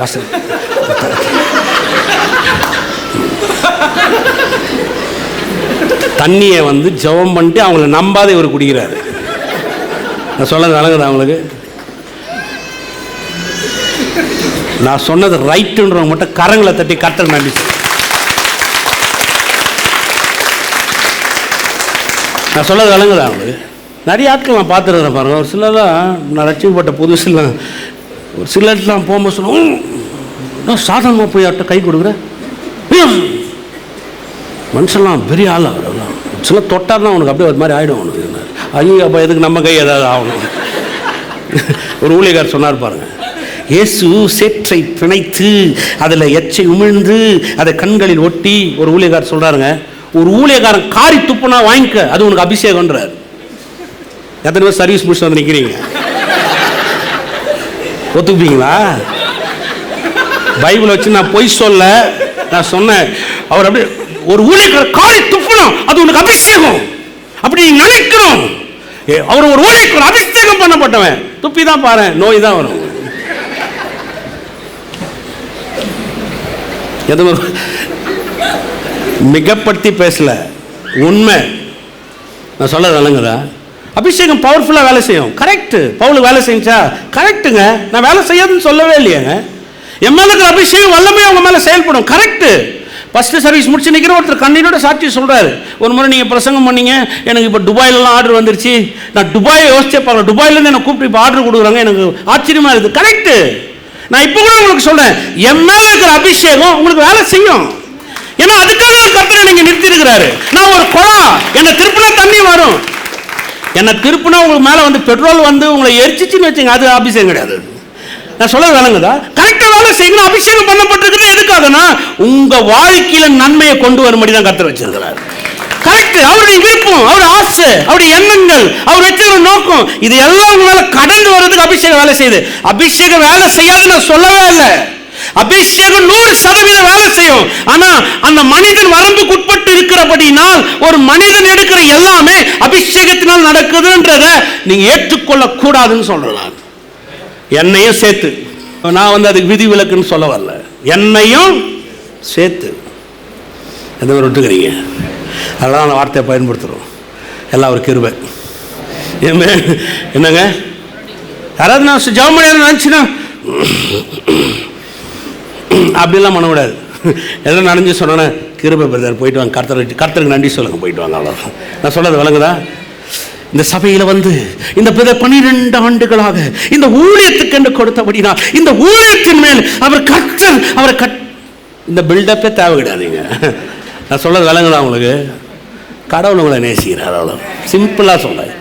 பசங்க தண்ணியை வந்து ஜெபம் பண்ணிட்டு அவங்கள நம்பாத இவர் குடிக்கிறாரு. நான் சொல்ல வழங்குது அவங்களுக்கு. நான் சொன்னது ரைட்டுன்றவங்க மட்டும் கரங்களை தட்டி கர்த்தர் நன்றி. நான் சொன்னது வழங்குது அவங்களுக்கு. நிறைய ஆட்கள் நான் பார்த்துருக்கிறேன் பாருங்க. ஒரு சிலர்லாம் நான் ரட்சிக்கப்பட்ட புதுசுலாம் ஒரு சிலர்லாம் போகும்போது சொல்லுவோம், சாதாரணமாக போய் அவர்கிட்ட கை கொடுக்குறேன், மனுஷன்லாம் பெரிய ஆள் அவரெல்லாம் சில தொட்டார்னா அவனுக்கு அப்படியே ஒரு மாதிரி ஆகிடும் அவனுக்கு. ஐயோ அப்போ எதுக்கு நம்ம கை ஏதாவது ஆகணும். ஒரு ஊழியக்காரர் சொன்னார் பாருங்க, இயேசு சேற்றை பிணைத்து அதில் எச்சை உமிழ்ந்து அதை கண்களில் ஒட்டி. ஒரு ஊழியக்காரர் சொல்கிறாருங்க, ஒரு ஊழியக்காரன் காரி துப்புனா வாங்கிக்க, அது உனக்கு அபிஷேகம்ன்றார். எத்தனை பேர் சர்வீஸ் முடிச்சு வந்து நிற்கிறீங்க? ஒத்துப்பீங்களா? பைபிள் வச்சு நான் பொய் சொல்ல, நான் சொன்னேன். அவர் அப்படியே ஒரு ஊழியக்காரர் காரி துப்புணும், அது உனக்கு அபிஷேகம் அப்படி நினைக்கணும். அவர் ஒரு ஊழியக்காரர் அபிஷேகம் பண்ணப்பட்டவன், துப்பி தான் பாரு, நோய் தான் வரும். எதுவும் மிகப்படுத்தி பேசல, உண்மை நான் சொல்ல வழங்குதா? அபிஷேகம் பவர்ஃபுல்லாக வேலை செய்யும். கரெக்டு. பவுலுக்கு வேலை செஞ்சா கரெக்டுங்க. நான் வேலை செய்யாதுன்னு சொல்லவே இல்லையாங்க. என் மேலே இருக்கிற அபிஷேகம் வல்லமே அவங்க மேலே செயல்படும். கரெக்டு. ஃபஸ்ட்டு சர்வீஸ் முடிச்சு நிற்கிற ஒருத்தர் கண்ணீரோட சாட்சி சொல்கிறாரு, ஒரு முறை நீங்கள் பிரசங்கம் பண்ணீங்க, எனக்கு இப்போ துபாயிலலாம் ஆர்டர் வந்துருச்சு, நான் துபாயை யோசிச்சே பார்க்கல, துபாயிலேருந்து எனக்கு கூப்பிட்டு இப்போ ஆர்டர் கொடுக்குறாங்க, எனக்கு ஆச்சரியமாக இருக்குது. கரெக்டு. நான் இப்போ கூட உங்களுக்கு சொல்கிறேன், என் மேலே இருக்கிற அபிஷேகம் உங்களுக்கு வேலை செய்யும். ஏன்னா அதுக்காக கர்த்தரை நீங்கள் நிறுத்திருக்கிறாரு. நான் ஒரு குழா, என்னை திருப்பினா தண்ணி வரும். என்னை திருப்பினா உங்களுக்கு மேலே வந்து பெட்ரோல் வந்து உங்களை எரிச்சிச்சின்னு வச்சுங்க, அது அபிஷேகம் கிடையாது. நான் சொல்ல வேணுங்கதா? கரெக்டாக வேலை செய்யணும். அபிஷேகம் பண்ணப்பட்டிருக்கிறது எதுக்காகனா உங்க வாழ்க்கையில நன்மையை கொண்டு வரும்படி தான் கர்த்தர் வச்சிருக்கிறார். கரெக்ட். அவருடைய விருப்பம், அவருடைய ஆசை, அவருடைய எண்ணங்கள், அவர் வச்சிருக்கிற நோக்கம், இது எல்லாம் உங்க மேல கடந்து வர்றதுக்கு அபிஷேகம் வேலை செய்யுது. அபிஷேகம் வேலை செய்யாதுன்னு நான் சொல்லவே இல்லை. அபிஷேகம் 100% வேலை செய்யும். ஆனா அந்த மனிதன் வரம்புக்கு உட்பட்டு இருக்கிறபடினால் ஒரு மனிதன் எடுக்கிற எல்லாமே அபிஷேகத்தினால் நடக்குதுன்றத நீங்க ஏற்றுக்கொள்ள கூடாதுன்னு சொல்றேன். என்னையும் சேர்த்து, நான் வந்து அதுக்கு விதி விலக்குன்னு சொல்ல வரல, என்னையும் சேர்த்து எந்த மாதிரி விட்டுக்கிறீங்க. அதெல்லாம் அந்த வார்த்தையை பயன்படுத்துகிறோம். எல்லாம் ஒரு கிருபை. என்னங்க யாராவது நான் ஜெபம் பண்ணி நினச்சினா அப்படிலாம் பண்ணக்கூடாது. எதனா நனைஞ்சு சொன்னோன்னே கிருபை பிரதர் போயிட்டு வாங்க, கர்த்தருக்கு நன்றி சொல்லுங்க, போயிட்டு வாங்க, அவ்வளோதான். நான் சொல்கிறது விளங்குதா? இந்த சபையில் வந்து இந்த 12 ஆண்டுகளாக இந்த ஊழியத்துக்கு என்று கொடுத்தபடினா இந்த ஊழியத்தின் மேல் அவர் கர்த்தர் அவரை இந்த பில்டப்பே தேவை கிடையாதுங்க. நான் சொல்றது விளங்குதா உங்களுக்கு? கடவுள் உங்களை நேசிக்கிறார், அவ்வளோ சிம்பிளாக சொல்கிறேன்.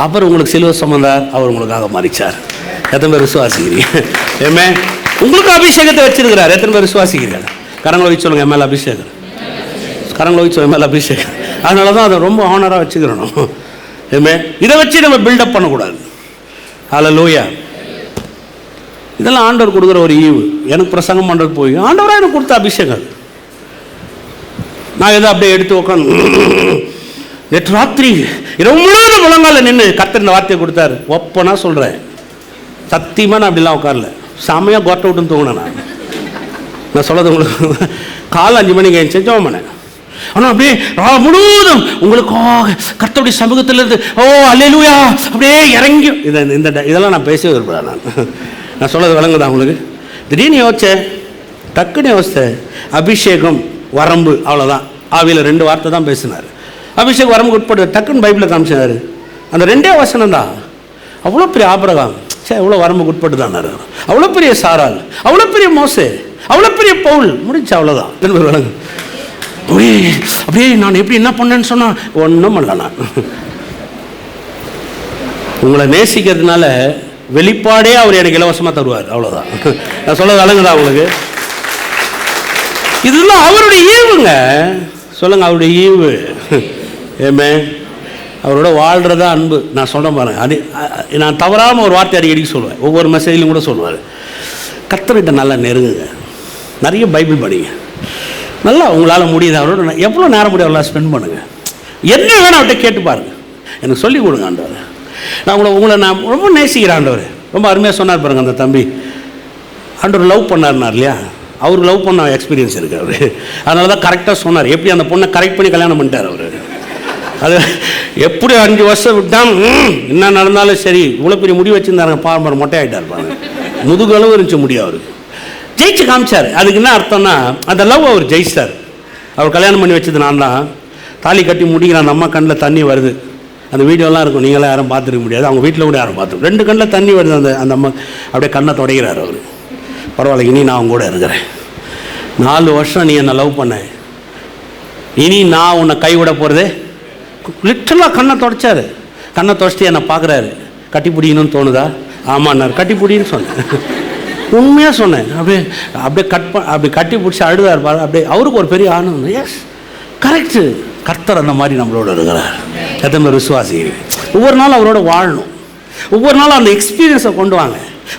அவர் உங்களுக்கு சிலுவை சுமந்தார், அவர் உங்களுக்காக மரிச்சார். எத்தனை பேர் விசுவாசிக்கிறீங்க? ஏமே உங்களுக்கு அபிஷேகத்தை வச்சிருக்கிறார். எத்தனை பேர் விசுவாசிக்கிறீங்க? கரங்களை வச்சு சொல்லுங்க, எம்எல் அபிஷேகம். கரங்களை வச்சு எம்எல் அபிஷேகம். அதனால தான் அதை ரொம்ப ஆனராக வச்சுக்கிறணும். ஏமே இதை வச்சு நம்ம பில்டப் பண்ணக்கூடாது. ஹல்லேலூயா. இதெல்லாம் ஆண்டவர் கொடுக்குற ஒரு ஈவு. எனக்கு பிரசங்கம் பண்ணுறது போய் ஆண்டவராக எனக்கு கொடுத்த அபிஷேகம். நான் எதோ அப்படியே எடுத்து உட்காந்து நேற்று ராத்திரி இரவு முழுவதும் முழங்கால நின்று கர்த்தர் இந்த வார்த்தையை கொடுத்தாரு. ஒப்பனா சொல்கிறேன், சத்தியமாக நான் அப்படிலாம் உட்காரல, செம்மையாக கோட்டை விட்டுன்னு தூங்கினேன். நான் சொல்கிறது உங்களுக்கு காலை 5 மணிக்கு செஞ்சோம் பண்ணேன். ஆனால் அப்படியே முழுவதும் உங்களுக்காக கர்த்தருடைய சமூகத்திலிருந்து ஓ அல்லேலூயா அப்படியே இறங்கி இதெல்லாம் நான் பேசவே விரும்புகிறேன். நான் சொல்கிறது விளங்குதா உங்களுக்கு? திடீர்னு யோசிச்சேன், டக்குன்னு யோசித்தேன். அபிஷேகம் வரம்பு, அவ்வளோதான். ஆவியில் 2 வார்த்தை தான் பேசினார். அபிஷேகம் வரம்பு உட்பட்டு டக்குன்னு பைபிளில் காமிச்சினார். அந்த 2 வசனம் தான். அவ்வளோ பெரிய ஆபிரகாம் எவ்வளோ வரம்புக்கு உட்பட்டு தான், அவ்வளோ பெரிய சாரால், அவ்வளோ பெரிய மோசே, அவ்வளோ பெரிய பவுல், முடிச்சு அவ்வளோதான். விளங்கு அப்படியே நான் எப்படி என்ன பண்ணேன்னு சொன்னா ஒன்றும் பண்ணல. நான் உங்களை நேசிக்கிறதுனால வெளிப்பாடே அவர் எனக்கு இலவசமாக தருவார், அவ்வளோதான். நான் சொல்ல விளங்குதா உங்களுக்கு? இதெல்லாம் அவருடைய ஈவுங்க. சொல்லுங்க, அவருடைய ஈவு. ஏமே அவரோட வாழ்கிறதா அன்பு. நான் சொல்ல பாருங்க, அது நான் தவறாமல் ஒரு வார்த்தை அடிக்கடி சொல்லுவேன், ஒவ்வொரு மெசேஜ்லையும் கூட சொல்லுவார், கர்த்தர்கிட்ட நல்லா நெருங்குங்க. நிறைய பைபிள் படிங்க. நல்லா உங்களால் முடியுது, அவரோட எவ்வளோ நேரம் முடியும் அவ்வளோ ஸ்பெண்ட் பண்ணுங்கள். என்ன வேணும் அவர்கிட்ட கேட்டு பாருங்கள், எனக்கு சொல்லிக் கொடுங்க ஆண்டவர். உங்களை நான் ரொம்ப நேசிக்கிறேன் ஆண்டவர். ரொம்ப அருமையாக சொன்னார் பாருங்கள் அந்த தம்பி. ஆண்டவர் லவ் பண்ணார்னார் இல்லையா, அவருக்கு லவ் பண்ண எக்ஸ்பீரியன்ஸ் இருக்குது அவர். அதனால தான் கரெக்டாக சொன்னார். எப்படி அந்த பொண்ணை கரெக்ட் பண்ணி கல்யாணம் பண்ணிட்டார் அவர். அது எப்படி 5 வருஷம் விட்டான், என்ன நடந்தாலும் சரி. இவ்வளோ பெரிய முடி வச்சுருந்தாருங்க, பாரம்பரிய மொட்டை ஆகிட்டார் பாருங்க. முதுகளவு இருந்துச்சு முடி. அவருக்கு ஜெயிச்சு காமிச்சார். அதுக்கு என்ன அர்த்தம்னா அந்த லவ் அவர் ஜெயிச்சார். அவர் கல்யாணம் பண்ணி வச்சது நான் தான். தாலி கட்டி முடிக்கிற அந்த அம்மா கண்ணில் தண்ணி வருது. அந்த வீடியோலாம் இருக்கும், நீங்களாம் யாரும் பார்த்துருக்க முடியாது. அவங்க வீட்டில் கூட யாரும் பார்த்துருக்கோம். 2 கண்ணில் தண்ணி வருது. அந்த அம்மா அப்படியே கண்ணை துடைக்கிறார் அவர். பரவாயில்ல, இனி நான் அவங்க கூட இருக்கிறேன். 4 வருஷம் நீ என்னை லவ் பண்ண, இனி நான் உன்னை கைவிட போகிறதே. லிட்டரலாக கண்ணை தொடச்சாரு. கண்ணை தொடச்சிட்டு என்னை பார்க்குறாரு. கட்டி பிடிக்கணும்னு தோணுதா? ஆமாண்ணார். கட்டி பிடின்னு சொன்னேன், உண்மையாக சொன்னேன். அப்படியே அப்படி கட்டி பிடிச்சி அழுதார் பாரு. அப்படியே அவருக்கு ஒரு பெரிய ஆனந்தம். Yes, correct. கர்த்தர் அந்த மாதிரி நம்மளோட இருக்கிறார். எத்தனை பேர் விசுவாசி? ஒவ்வொரு நாளும் அவரோட வாழணும். ஒவ்வொரு நாளும் அந்த எக்ஸ்பீரியன்ஸை கொண்டு வாங்க.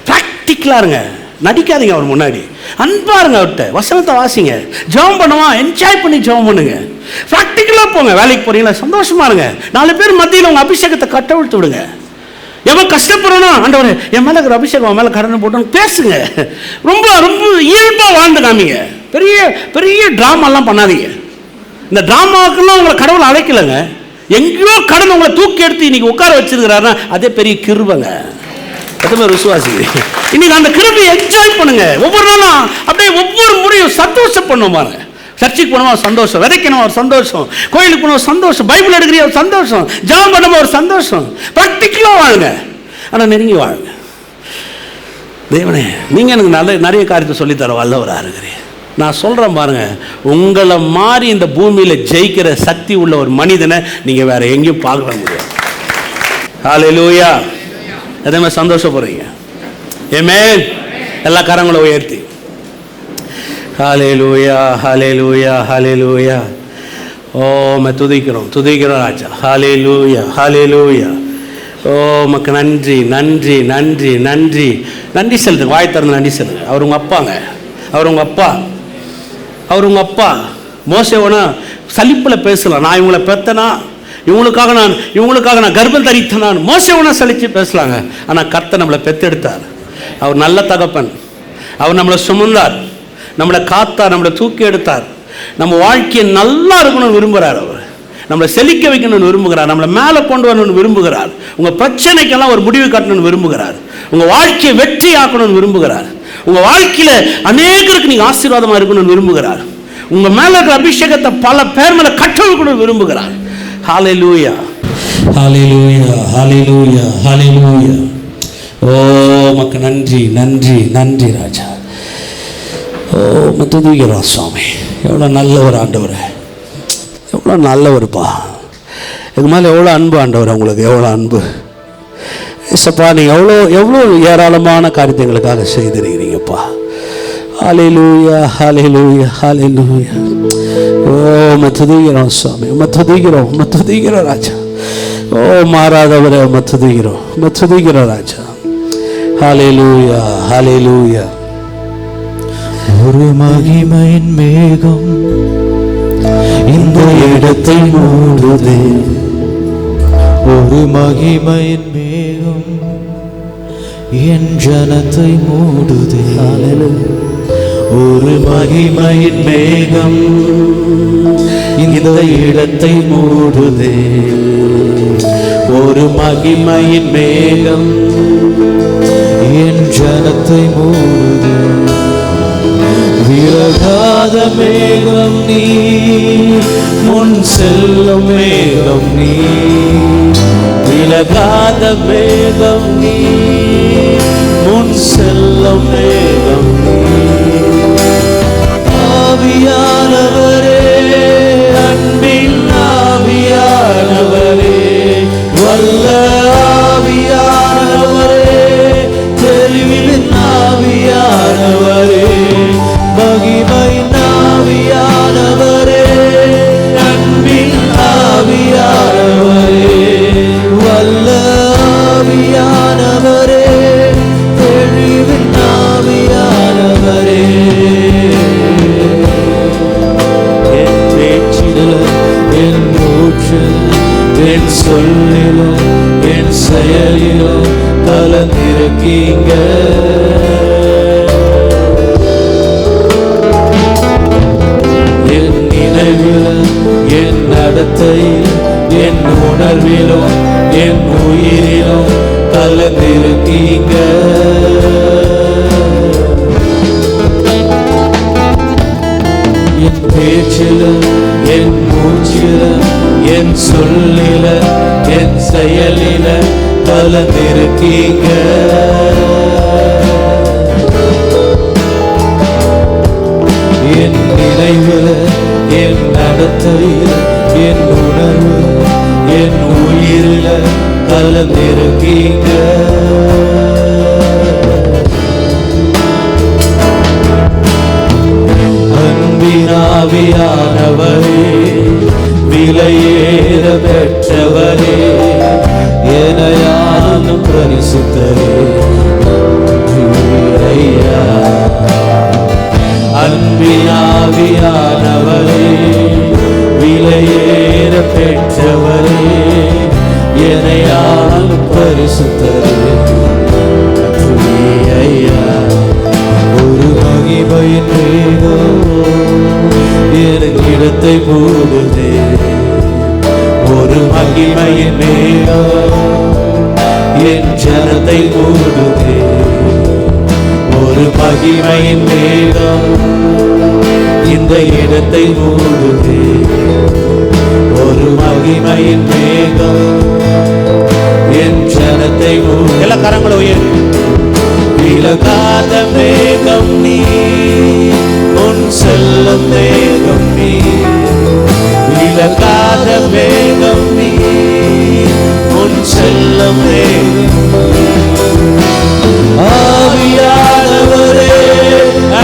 ப்ராக்டிக்கலாக இருங்க, நடிக்காதீங்க. அவர் முன்னாடி அன்பாக இருங்க. அவர்கிட்ட வசனத்தை வாசிங்க, ஜெபம் பண்ணுவான், என்ஜாய் பண்ணி ஜெபம் பண்ணுங்க. ப்ராக்டிக்கலாக போங்க. வேலைக்கு போகிறீங்களா, சந்தோஷமா இருங்க. 4 பேர் மத்தியில் உங்கள் அபிஷேகத்தை கட்டவிழ்த்து விடுங்க. எவன் கஷ்டப்படுறோன்னா, ஆண்டவரே என் மேலே இருக்கிற அபிஷேகம் அவன் மேலே கடனை போட்டோன்னு பேசுங்க. ரொம்ப ரொம்ப இயல்பாக வாழ்ந்து காமிங்க. பெரிய பெரிய ட்ராமாலாம் பண்ணாதீங்க. இந்த ட்ராமாவுக்கெல்லாம் உங்களை கடவுள் அழைக்கலைங்க. எங்கேயோ கடனை உங்களை தூக்கி எடுத்து இன்னைக்கு உட்கார வச்சிருக்கிறாருன்னா அதே பெரிய கிருபைங்க. எத்தனை பேர் விசுவாசி? இன்னைக்கு அந்த கிருபையை என்ஜாய் பண்ணுங்க. ஒவ்வொரு நாளும் அப்படியே ஒவ்வொரு முறையும் சந்தோஷம் பண்ணுவோம் பாருங்க. சர்ச்சைக்கு போனோம் ஒரு சந்தோஷம், விதைக்கணும் ஒரு சந்தோஷம், கோயிலுக்கு போனோம் ஒரு சந்தோஷம், பைபிள் எடுக்கிற ஒரு சந்தோஷம், ஜெபம் பண்ணும்போது ஒரு சந்தோஷம். ப்ராக்டிக்கலாக வாழுங்க, ஆனால் நெருங்கி வாழுங்க. தேவனே, நீங்கள் எனக்கு நிறைய காரியத்தை சொல்லித்தர வல்லவராக இருக்கிறேன். நான் சொல்கிறேன் பாருங்க, உங்களை மாதிரி இந்த பூமியில் ஜெயிக்கிற சக்தி உள்ள ஒரு மனிதனை நீங்கள் வேற எங்கேயும் பார்க்க முடியாது. ஹல்லேலூயா. அதே மாதிரி சந்தோஷப்படுறீங்க. ஆமென். எல்லா கரங்களை உயர்த்தி ஹல்லேலூயா, ஹல்லேலூயா, ஹல்லேலூயா. ஓ மே துதிக்கிறோம் ராஜா. ஹல்லேலூயா, ஹல்லேலூயா. ஓ உமக்கு நன்றி, நன்றி, நன்றி, நன்றி. நன்றி செலுத்துங்க, வாய் திறந்து நன்றி செலுத்துங்க. அவர் உங்கள் அப்பாங்க, அவர் உங்கள் அப்பா, அவர் உங்கள் அப்பா. மோசேவனா சலிப்பில் பேசலாம், நான் இவங்களை பெத்தனா, இவங்களுக்காக நான் கர்ப்பம் தரித்தனான். மோசேவனா சலித்து பேசலாங்க. ஆனால் கர்த்தர் நம்மளை பெத்தெடுத்தார். அவர் நல்ல தகப்பன். அவர் நம்மளை சுமந்தார், நம்மளை காத்தார், நம்மளை தூக்கி எடுத்தார். நம்ம வாழ்க்கையை நல்லா இருக்கணும்னு விரும்புகிறார். அவர் நம்மளை செழிக்க வைக்கணும்னு விரும்புகிறார், நம்மளை மேலே கொண்டு வரணும்னு விரும்புகிறார். உங்கள் பிரச்சனைக்கெல்லாம் ஒரு முடிவு கட்டணும்னு விரும்புகிறார். உங்கள் வாழ்க்கையை வெற்றி ஆக்கணும்னு விரும்புகிறார். உங்கள் வாழ்க்கையில் அநேகருக்கு நீங்கள் ஆசீர்வாதமாக இருக்கணும்னு விரும்புகிறார். உங்கள் மேலே இருக்கிற அபிஷேகத்தை பல பேர் மேலே கட்டவிக்கணும்னு விரும்புகிறார். ஹல்லேலூயா, ஹல்லேலூயா, ஹல்லேலூயா, ஹல்லேலூயா. ஓ உமக்கு நன்றி, நன்றி, நன்றி ராஜா. ஓ துதிக்கிறோம் சுவாமி. எவ்வளோ நல்ல ஒரு ஆண்டவர், எவ்வளோ நல்லவருப்பா. இதுக்கு மேலே எவ்வளோ அன்பு ஆண்டவர், உங்களுக்கு எவ்வளோ அன்பு ஏசப்பா. நீங்கள் எவ்வளோ ஏராளமான காரியங்களுக்காக செய்திருக்கிறீங்கப்பா. ஹல்லேலூயா, ஹல்லேலூயா, ஹல்லேலூயா. ஓ துதிக்கிறோம் சுவாமி, துதிக்கிறோம் ராஜா. ஓ மாறாதவரை துதிக்கிறோம் ராஜா. ஹல்லேலூயா, ஹல்லேலூயா. ஒரு மகிமையின் மேகம் இந்த இடத்தை மூடுதே. ஒரு மகிமையின் மேகம் என் ஜனத்தை மூடுதே. ஒரு மகிமையின் மேகம் இந்த இடத்தை மூடுதே. ஒரு மகிமையின் மேகம் என் ஜனத்தை மூடுதே. விலகாத மேகம் நீ, முன் செல்லும் மேகம் நீ. விலகாத மேகம் நீ, முன் செல்லும் மேகம் நீ. ஆவியானவரே, அன்பின் ஆவியானவரே, வல்ல ஆவியானவரே, தெளிவின் ஆவியானவரே, மகிமையின் ஆவியானவரே, அன்பின் ஆவியானவரே, வல்ல ஆவியானவரே, தெளிவின் ஆவியானவரே. நெருக்கீங்க. என் நினைவில், என் நடத்தையில், என் உணர்விலும், என் உயிரிலும் கலந்திருக்கீங்க. என் பேச்சிலும், என் மூச்சிலும், என் சொல்லில, என் செயலில கலந்திருக்கீங்க. என் நினைவில், என் நடத்தையில், என் உணர்வு, என் உயிரில கலந்திருக்கீங்க. அன்பினாவியானவரே, விலையேற பெற்றவரே, எனையாலும் பரிசுத்தரே, ஐயா. அன்பினாவியானவரே, விலையேற பெற்றவரே, எனையாலும் பரிசுத்தரே, ஐயா. ஒரு மகிமையின் மேகம் என் இடத்தை மூடுதே, ஒரு மகிமையின் மேகம் என் ஜனத்தை மூடுதே, ஒரு மகிமையின் மேகம் இந்த இடத்தை மூடுதே, ஒரு மகிமையின் மேகம் என் ஜனத்தை மூடு. எல்லா கரங்களும் உயர்த்தி. விலகாத மேகம் நீ, உன் செல்லும் மேகம் நீ, விலகாத மேகம் நீ, உன் செல்லும் மேகம். ஆவியானவரே,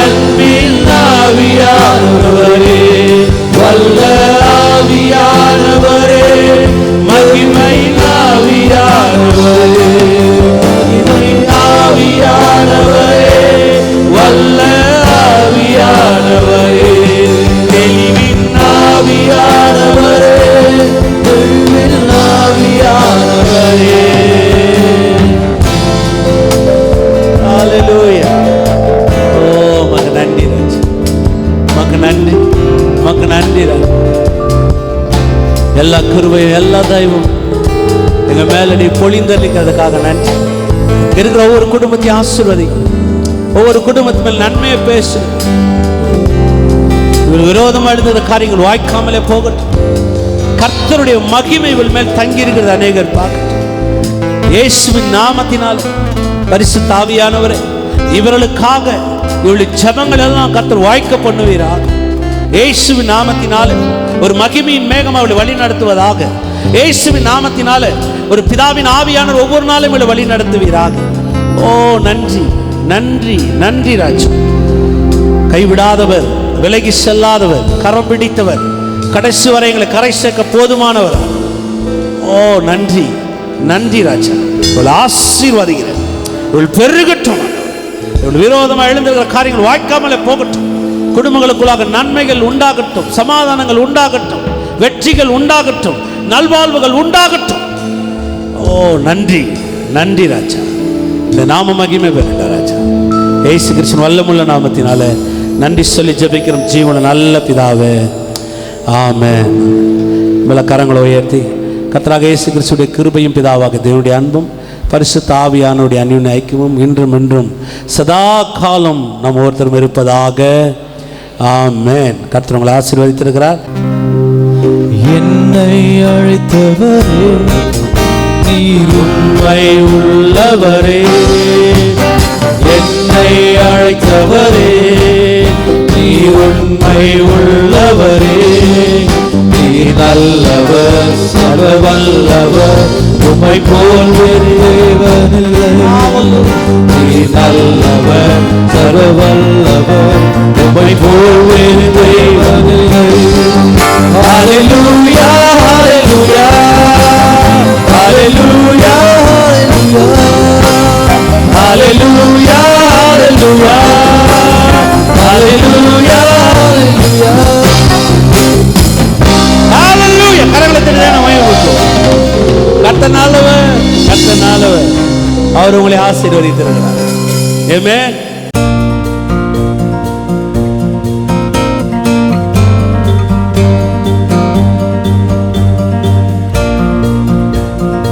அன்பின் ஆவியானவரே, வல்ல ஆவியானவரே, மகிமை ஆவியானவரே, ஆவியானவரே, வல்ல ஆவியானவரே, தெளிவின் ஆவியானவரே, தெளிவின் ஆவியானவரே. ஹல்லேலூயா. ஓ மக நன்றி ராஜா, மக நன்றி, மக நன்றி ராஜா. எல்லா கிருபையும் எல்லா தயவும் எங்க மேல நீ பொழிந்தளிக்கிறதுக்காக நன்றி. இருக்கிற ஒவ்வொரு குடும்பத்தையும் ஆசீர்வதி, ஒவ்வொரு குடும்பத்து மேல் நன்மையை பேசு. விரோதமா எழுந்த காரியங்கள் வாய்க்காமலே போகட்டும். கர்த்தருடைய மகிமை இவள் மேல் தங்கி இருக்கிறது அநேகர் பார்க்கட்டும். இயேசுவின் நாமத்தினால் பரிசுத்த ஆவியானவரே, இவர்களுக்காக இவளுடைய ஜெபங்கள் எல்லாம் கர்த்தர் வாய்க்க பண்ணுவீராக. இயேசுவின் நாமத்தினால ஒரு மகிமையின் மேகம் அவளை வழி நடத்துவதாக. இயேசுவின் நாமத்தினால ஒரு பிதாவின் ஆவியானவர் ஒவ்வொரு நாளும் இவளை வழி நடத்துவீராக. ஓ நன்றி, நன்றி, நன்றி ராஜா. கைவிடாதவர், விலகி செல்லாதவர், கரம் பிடித்தவர், கடைசி வரை எங்களை கரை சேர்க்க போதுமானவர். ஓ நன்றி, நன்றி ராஜா. இவள் ஆசீர்வதிக்கிறேன், இவள் பெருகட்டும். இவள் விரோதமாக எழுந்திருக்கிற காரியங்கள் வாய்க்காமலே போகட்டும். குடும்பங்களுக்குள்ளாக நன்மைகள் உண்டாகட்டும், சமாதானங்கள் உண்டாகட்டும், வெற்றிகள் உண்டாகட்டும், நல்வாழ்வுகள் உண்டாகட்டும். ஓ நன்றி, நன்றி ராஜா. இந்த நாம மகிமை பெறட்ட ராஜா. இயேசு கிறிஸ்துவின் வல்லமுள்ள நாமத்தினால நன்றி சொல்லி ஜெபிக்கிறோம் ஜீவன நல்ல பிதாவே, ஆமென். மேல கரங்களை உயர்த்தி கர்த்தராகிய இயேசு கிறிஸ்துவின் கிருபையும் பிதாவாக தேவனுடைய அன்பும் பரிசுத்த ஆவியானவருடைய அன்பின் ஐக்கியமும் இன்றும் என்றும் சதா காலம் நம் ஒருத்தரும் இருப்பதாக. ஆமென். கர்த்தர் உங்களை ஆசீர்வதித்திருக்கிறார். என்னை அழைத்தவரே, நீர் உண்மை உள்ளவரே, என்னை அழைத்தவரே, நீர் உண்மை உள்ளவரே, நீ நல்லவர், சர்வவல்லவர், உம்மை போல் வேறு தேவனில்லை. நீ நல்லவர், சர்வவல்லவர், உம்மை போல் வேறு தேவனில்லை. ஹல்லேலூயா, ஹல்லேலூயா, ஹல்லேலூயா, ஹல்லேலூயா, ஹல்லேலூயா, ஹல்லேலூயா, ஹல்லேலூயா. கரங்களை தட்டி மகிமை கொடுப்போம். கர்த்தர் நல்லவர், கர்த்தர் நல்லவர். அவர் உங்களை ஆசீர்வதித்திருக்கிறார். ஆமென்.